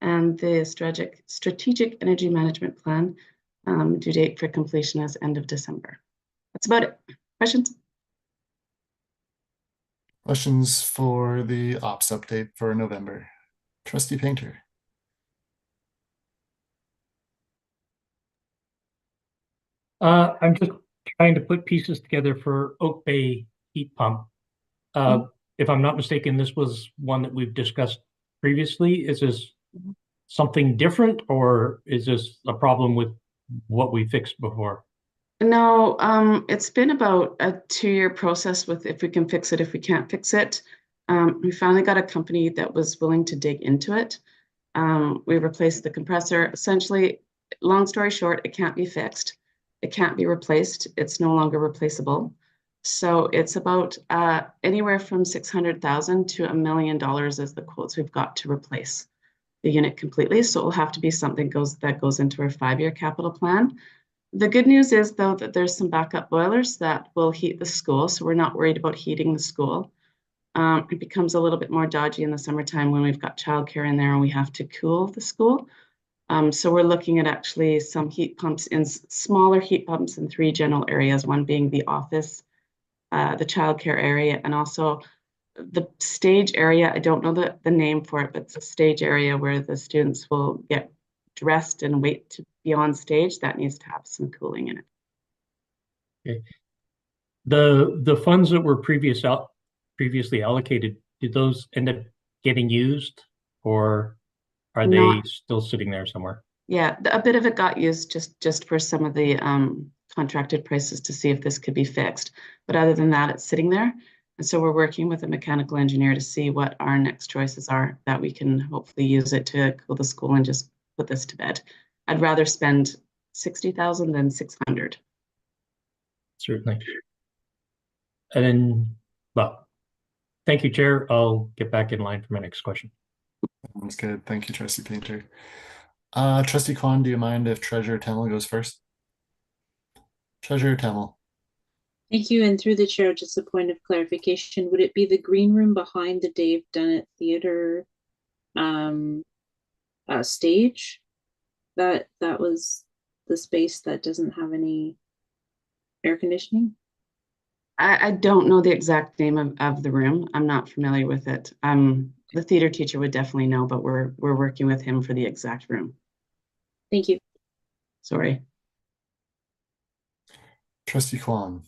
S14: and the strategic energy management plan due date for completion is end of December. That's about it. Questions?
S1: Questions for the ops update for November? Trustee Painter.
S10: I'm just trying to put pieces together for Oak Bay heat pump. If I'm not mistaken, this was one that we've discussed previously. Is this something different, or is this a problem with what we fixed before?
S14: No, it's been about a 2-year process with if we can fix it, if we can't fix it. We finally got a company that was willing to dig into it. We replaced the compressor. Essentially, long story short, it can't be fixed. It can't be replaced. It's no longer replaceable. So it's about anywhere from $600,000 to $1 million is the quotes we've got to replace the unit completely. So it will have to be something that goes into our 5-year capital plan. The good news is, though, that there's some backup boilers that will heat the school. So we're not worried about heating the school. It becomes a little bit more dodgy in the summertime when we've got childcare in there and we have to cool the school. So we're looking at actually some heat pumps smaller heat pumps in 3 general areas, one being the office, the childcare area, and also the stage area. I don't know the name for it, but it's a stage area where the students will get dressed and wait to be on stage. That needs to have some cooling in it.
S10: Okay. The funds that were previously allocated, did those end up getting used, or are they still sitting there somewhere?
S14: Yeah, a bit of it got used just for some of the contracted prices to see if this could be fixed. But other than that, it's sitting there. And so we're working with a mechanical engineer to see what our next choices are that we can hopefully use it to cool the school and just put this to bed. I'd rather spend 60,000 than 600.
S10: Certainly. And then, well, thank you, Chair. I'll get back in line for my next question.
S1: Sounds good. Thank you, Trustee Painter. Trustee Kwan, do you mind if Treasurer Temmel goes first? Treasurer Temmel.
S5: Thank you. And through the chair, just a point of clarification, would it be the green room behind the Dave Dennett Theater stage? That was the space that doesn't have any air conditioning?
S14: I don't know the exact name of the room. I'm not familiar with it. The theater teacher would definitely know, but we're working with him for the exact room.
S5: Thank you.
S14: Sorry.
S1: Trustee Kwan.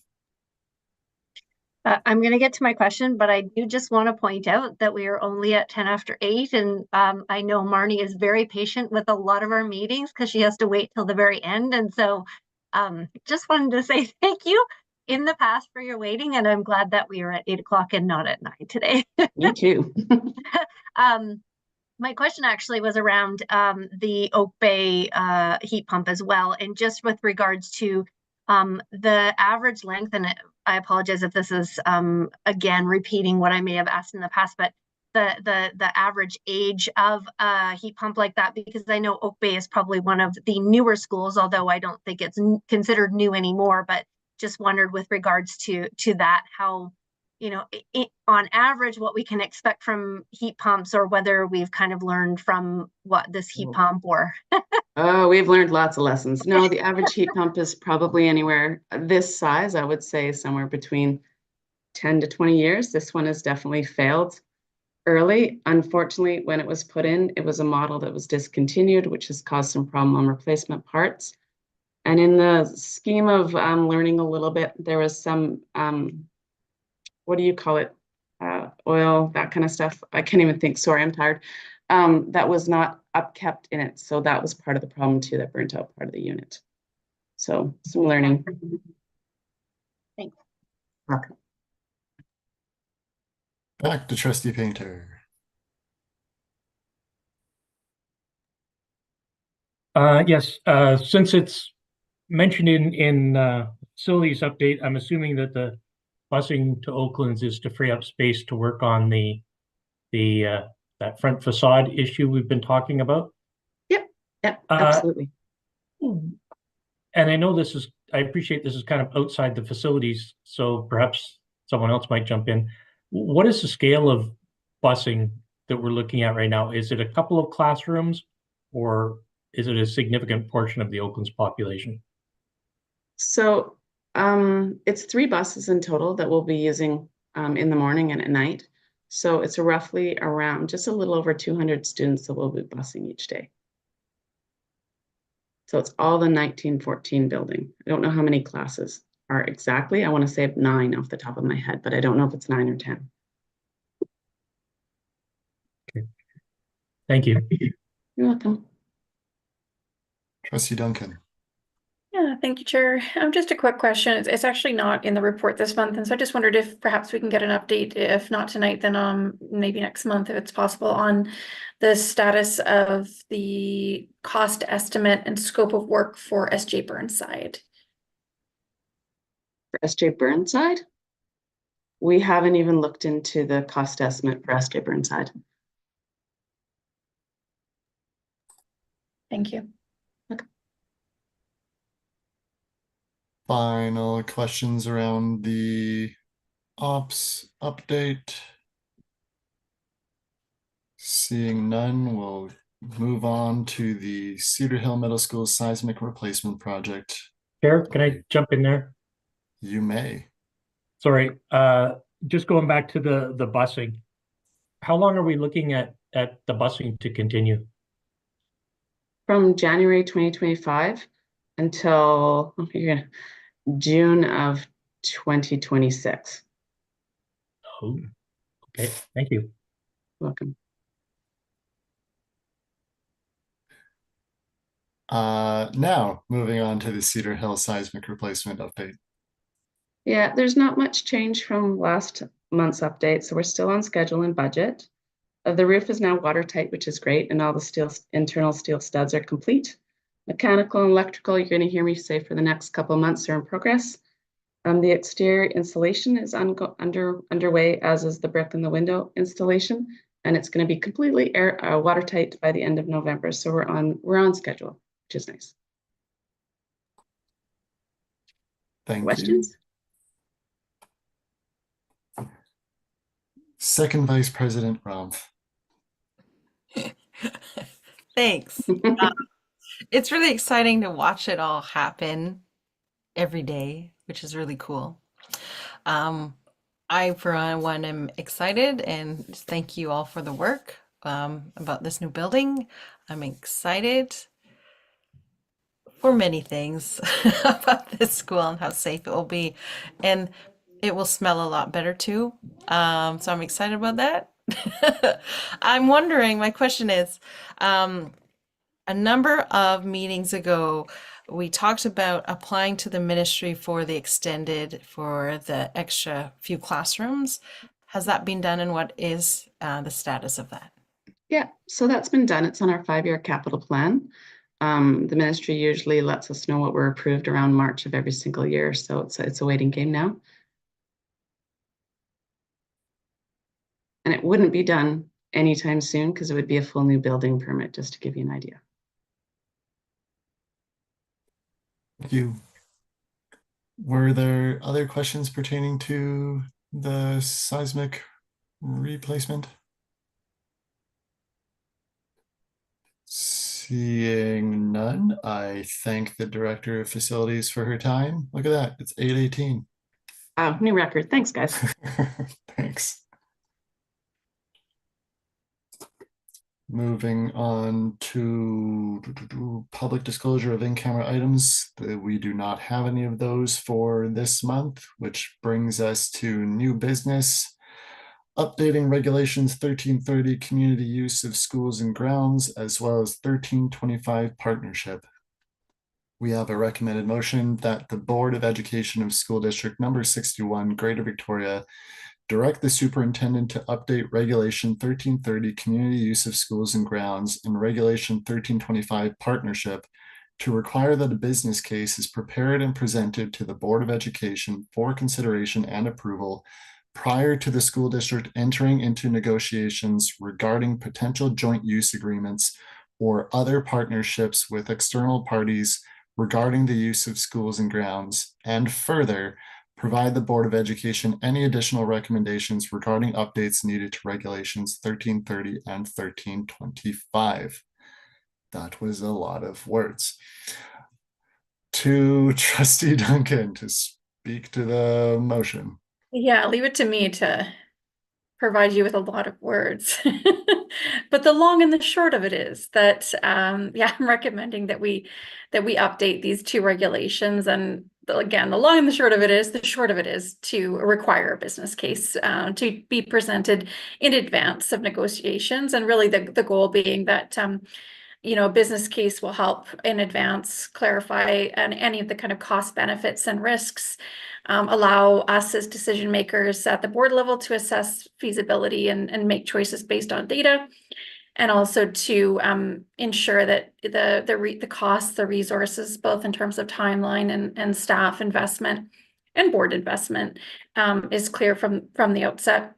S2: I'm going to get to my question, but I do just want to point out that we are only at 10 after 8. And I know Marnie is very patient with a lot of our meetings because she has to wait till the very end. And so just wanted to say thank you in the past for your waiting. And I'm glad that we are at 8 o'clock and not at 9 today.
S14: Me too.
S2: My question actually was around the Oak Bay heat pump as well. And just with regards to the average length, and I apologize if this is again repeating what I may have asked in the past, but the average age of a heat pump like that, because I know Oak Bay is probably one of the newer schools, although I don't think it's considered new anymore, but just wondered with regards to that, how, you know, on average, what we can expect from heat pumps, or whether we've kind of learned from what this heat pump or.
S14: Oh, we've learned lots of lessons. No, the average heat pump is probably anywhere this size, I would say somewhere between 10 to 20 years. This one has definitely failed early. Unfortunately, when it was put in, it was a model that was discontinued, which has caused some problem on replacement parts. And in the scheme of learning a little bit, there was some, what do you call it? Oil, that kind of stuff. I can't even think, sorry, I'm tired. That was not upkept in it. So that was part of the problem too, that burnt out part of the unit. So some learning.
S2: Thanks.
S14: Okay.
S1: Back to Trustee Painter.
S10: Yes, since it's mentioned in facilities update, I'm assuming that the busing to Oaklands is to free up space to work on the that front facade issue we've been talking about.
S14: Yep, absolutely.
S10: And I know I appreciate this is kind of outside the facilities, so perhaps someone else might jump in. What is the scale of busing that we're looking at right now? Is it a couple of classrooms, or is it a significant portion of the Oakland's population?
S14: So it's 3 buses in total that we'll be using in the morning and at night. So it's roughly around just a little over 200 students that we'll be busing each day. So it's all the 1914 building. I don't know how many classes are exactly. I want to say 9 off the top of my head, but I don't know if it's 9 or 10.
S10: Okay. Thank you.
S14: You're welcome.
S1: Trustee Duncan.
S6: Yeah, thank you, Chair. Just a quick question. It's actually not in the report this month, and so I just wondered if perhaps we can get an update, if not tonight, then maybe next month, if it's possible, on the status of the cost estimate and scope of work for SJ Burnside.
S14: For SJ Burnside, we haven't even looked into the cost estimate for SJ Burnside.
S6: Thank you.
S1: Final questions around the ops update. Seeing none, we'll move on to the Cedar Hill Middle School seismic replacement project.
S10: Chair, can I jump in there?
S1: You may.
S10: Sorry, just going back to the busing. How long are we looking at the busing to continue?
S14: From January 2025 until June of 2026.
S10: Oh, okay. Thank you.
S14: Welcome.
S1: Now moving on to the Cedar Hill seismic replacement update.
S14: Yeah, there's not much change from last month's update, so we're still on schedule and budget. The roof is now watertight, which is great, and all the internal steel studs are complete. Mechanical and electrical, you're going to hear me say for the next couple of months, are in progress. The exterior installation is underway, as is the brick and the window installation, and it's going to be completely watertight by the end of November. So we're on schedule, which is nice.
S1: Thank
S14: Questions?
S1: you. Second Vice President Rumpf.
S8: Thanks. It's really exciting to watch it all happen every day, which is really cool. I, for one, am excited and thank you all for the work about this new building. I'm excited for many things about this school and how safe it will be. And it will smell a lot better too. So I'm excited about that. I'm wondering, my question is, a number of meetings ago, we talked about applying to the ministry for the extra few classrooms. Has that been done, and what is the status of that?
S14: Yeah, so that's been done. It's on our 5-year capital plan. The ministry usually lets us know what we're approved around March of every single year. So it's a waiting game now. And it wouldn't be done anytime soon because it would be a full new building permit, just to give you an idea.
S1: Thank you. Were there other questions pertaining to the seismic replacement? Seeing none, I thank the Director of Facilities for her time. Look at that, it's 8:18.
S14: Wow, new record. Thanks, guys.
S1: Thanks. Moving on to public disclosure of in-camera items. We do not have any of those for this month, which brings us to new business. Updating regulations 1330 community use of schools and grounds, as well as 1325 partnership. We have a recommended motion that the Board of Education of School District Number 61, Greater Victoria, direct the superintendent to update Regulation 1330 community use of schools and grounds and Regulation 1325 partnership to require that a business case is prepared and presented to the Board of Education for consideration and approval prior to the school district entering into negotiations regarding potential joint use agreements or other partnerships with external parties regarding the use of schools and grounds, and further, provide the Board of Education any additional recommendations regarding updates needed to regulations 1330 and 1325. That was a lot of words. To Trustee Duncan to speak to the motion.
S6: Yeah, leave it to me to provide you with a lot of words. But the long and the short of it is that, yeah, I'm recommending that we update these two regulations. And again, the long and the short of it is, the short of it is to require a business case to be presented in advance of negotiations. And really the goal being that, a business case will help in advance clarify any of the kind of cost benefits and risks, allow us as decision makers at the board level to assess feasibility and make choices based on data, and also to ensure that the costs, the resources, both in terms of timeline and staff investment and board investment, is clear from the outset.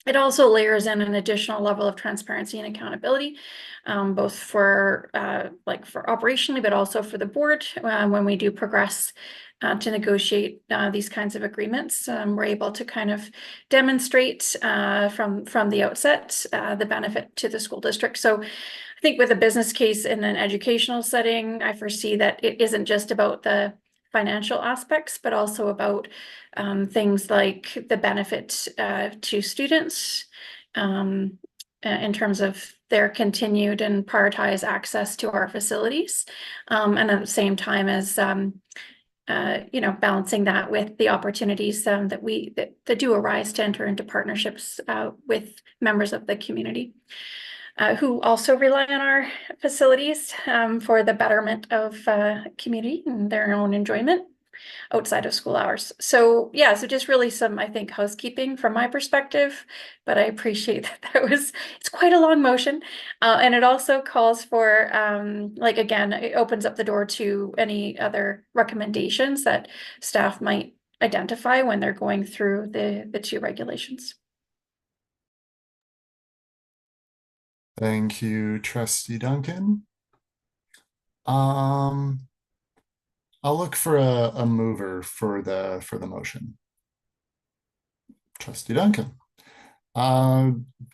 S6: It also layers in an additional level of transparency and accountability, both for operationally, but also for the board when we do progress to negotiate these kinds of agreements. We're able to kind of demonstrate from the outset the benefit to the school district. So I think with a business case in an educational setting, I foresee that it isn't just about the financial aspects, but also about things like the benefit to students in terms of their continued and prioritized access to our facilities, and at the same time as balancing that with the opportunities that do arise to enter into partnerships with members of the community who also rely on our facilities for the betterment of community and their own enjoyment. outside of school hours. So yeah, so just really some, I think, housekeeping from my perspective, but I appreciate that it's quite a long motion. And it also calls for, like, again, it opens up the door to any other recommendations that staff might identify when they're going through the two regulations.
S1: Thank you, Trustee Duncan. I'll look for a mover for the motion. Trustee Duncan.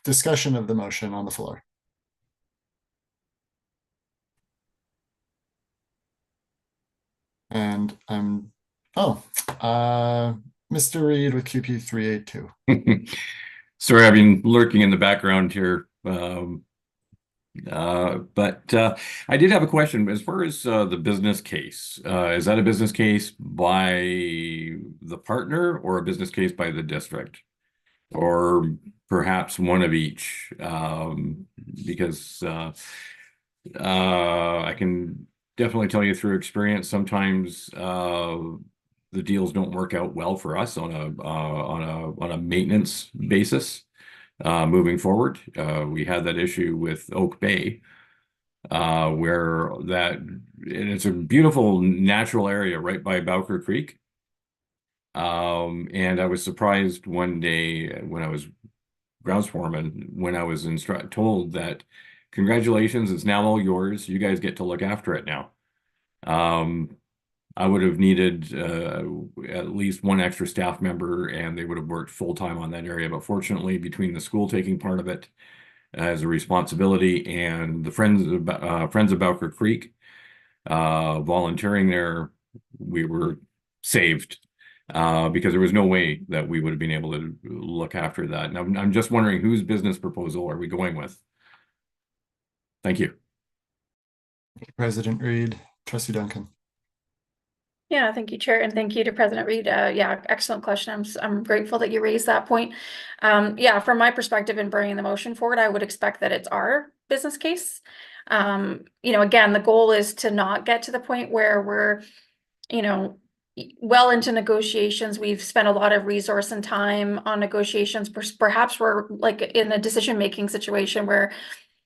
S1: Discussion of the motion on the floor. And Mr. Reed with QP 382.
S15: Sorry, I've been lurking in the background here. But I did have a question as far as the business case. Is that a business case by the partner or a business case by the district? Or perhaps one of each? Because I can definitely tell you through experience, sometimes the deals don't work out well for us on a maintenance basis. Moving forward, we had that issue with Oak Bay, where and it's a beautiful natural area right by Bowker Creek. And I was surprised one day when I was grounds foreman, when I was told that, congratulations, it's now all yours. You guys get to look after it now. I would have needed at least one extra staff member, and they would have worked full-time on that area. But fortunately, between the school taking part of it as a responsibility and the Friends of Bowker Creek volunteering there, we were saved because there was no way that we would have been able to look after that. And I'm just wondering, whose business proposal are we going with? Thank you.
S1: President Reed. Trustee Duncan.
S6: Yeah, thank you, Chair, and thank you to President Reed. Yeah, excellent question. I'm grateful that you raised that point. Yeah, from my perspective in bringing the motion forward, I would expect that it's our business case. Again, the goal is to not get to the point where we're, well into negotiations. We've spent a lot of resource and time on negotiations. Perhaps we're like in a decision-making situation where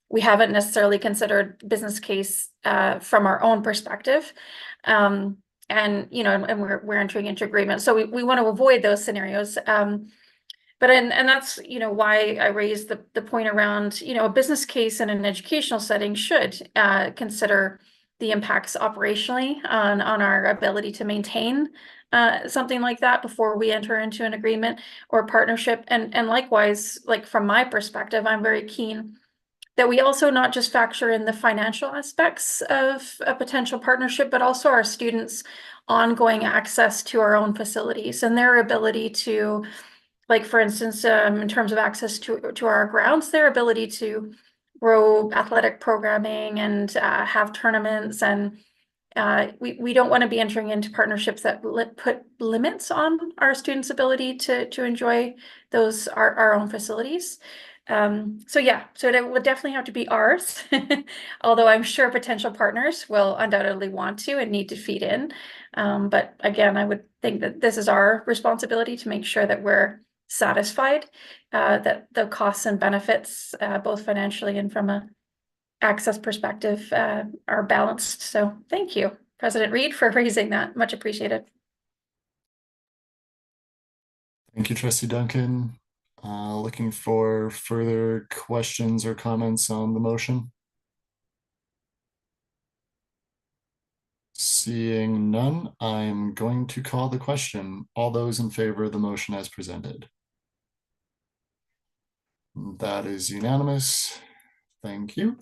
S6: we haven't necessarily considered business case from our own perspective. And we're entering into agreement. So we want to avoid those scenarios. But that's, why I raised the point around, a business case in an educational setting should consider the impacts operationally on our ability to maintain something like that before we enter into an agreement or partnership. And likewise, like from my perspective, I'm very keen that we also not just factor in the financial aspects of a potential partnership, but also our students' ongoing access to our own facilities and their ability to, like, for instance, in terms of access to our grounds, their ability to grow athletic programming and have tournaments. And we don't want to be entering into partnerships that put limits on our students' ability to enjoy those our own facilities. So it would definitely have to be ours, although I'm sure potential partners will undoubtedly want to and need to feed in. But again, I would think that this is our responsibility to make sure that we're satisfied, that the costs and benefits, both financially and from a access perspective, are balanced. So thank you, President Reed, for raising that. Much appreciated.
S1: Thank you, Trustee Duncan. Looking for further questions or comments on the motion. Seeing none, I'm going to call the question. All those in favor of the motion as presented? That is unanimous. Thank you.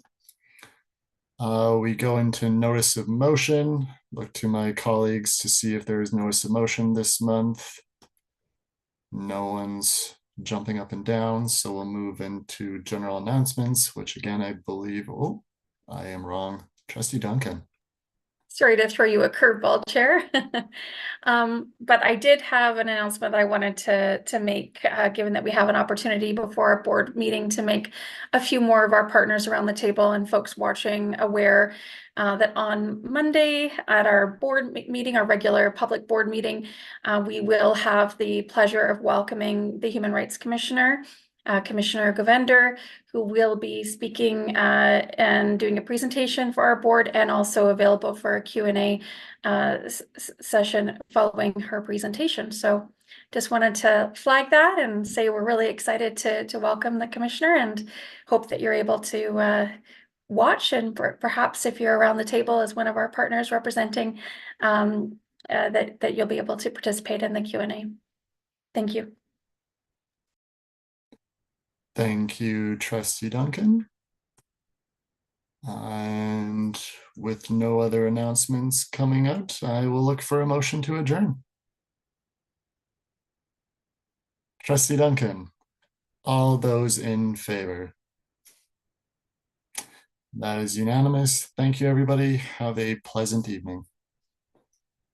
S1: We go into notice of motion. Look to my colleagues to see if there is notice of motion this month. No one's jumping up and down, so we'll move into general announcements, which again, I believe, I am wrong. Trustee Duncan.
S6: Sorry to throw you a curveball, Chair. But I did have an announcement I wanted to make, given that we have an opportunity before our board meeting to make a few more of our partners around the table and folks watching aware that on Monday at our board meeting, our regular public board meeting, we will have the pleasure of welcoming the Human Rights Commissioner, Commissioner Govender, who will be speaking and doing a presentation for our board, and also available for a Q&A session following her presentation. So just wanted to flag that and say we're really excited to welcome the commissioner, and hope that you're able to watch, and perhaps if you're around the table as one of our partners representing, that you'll be able to participate in the Q&A. Thank you.
S1: Thank you, Trustee Duncan. And with no other announcements coming out, I will look for a motion to adjourn. Trustee Duncan, all those in favor? That is unanimous. Thank you, everybody. Have a pleasant evening.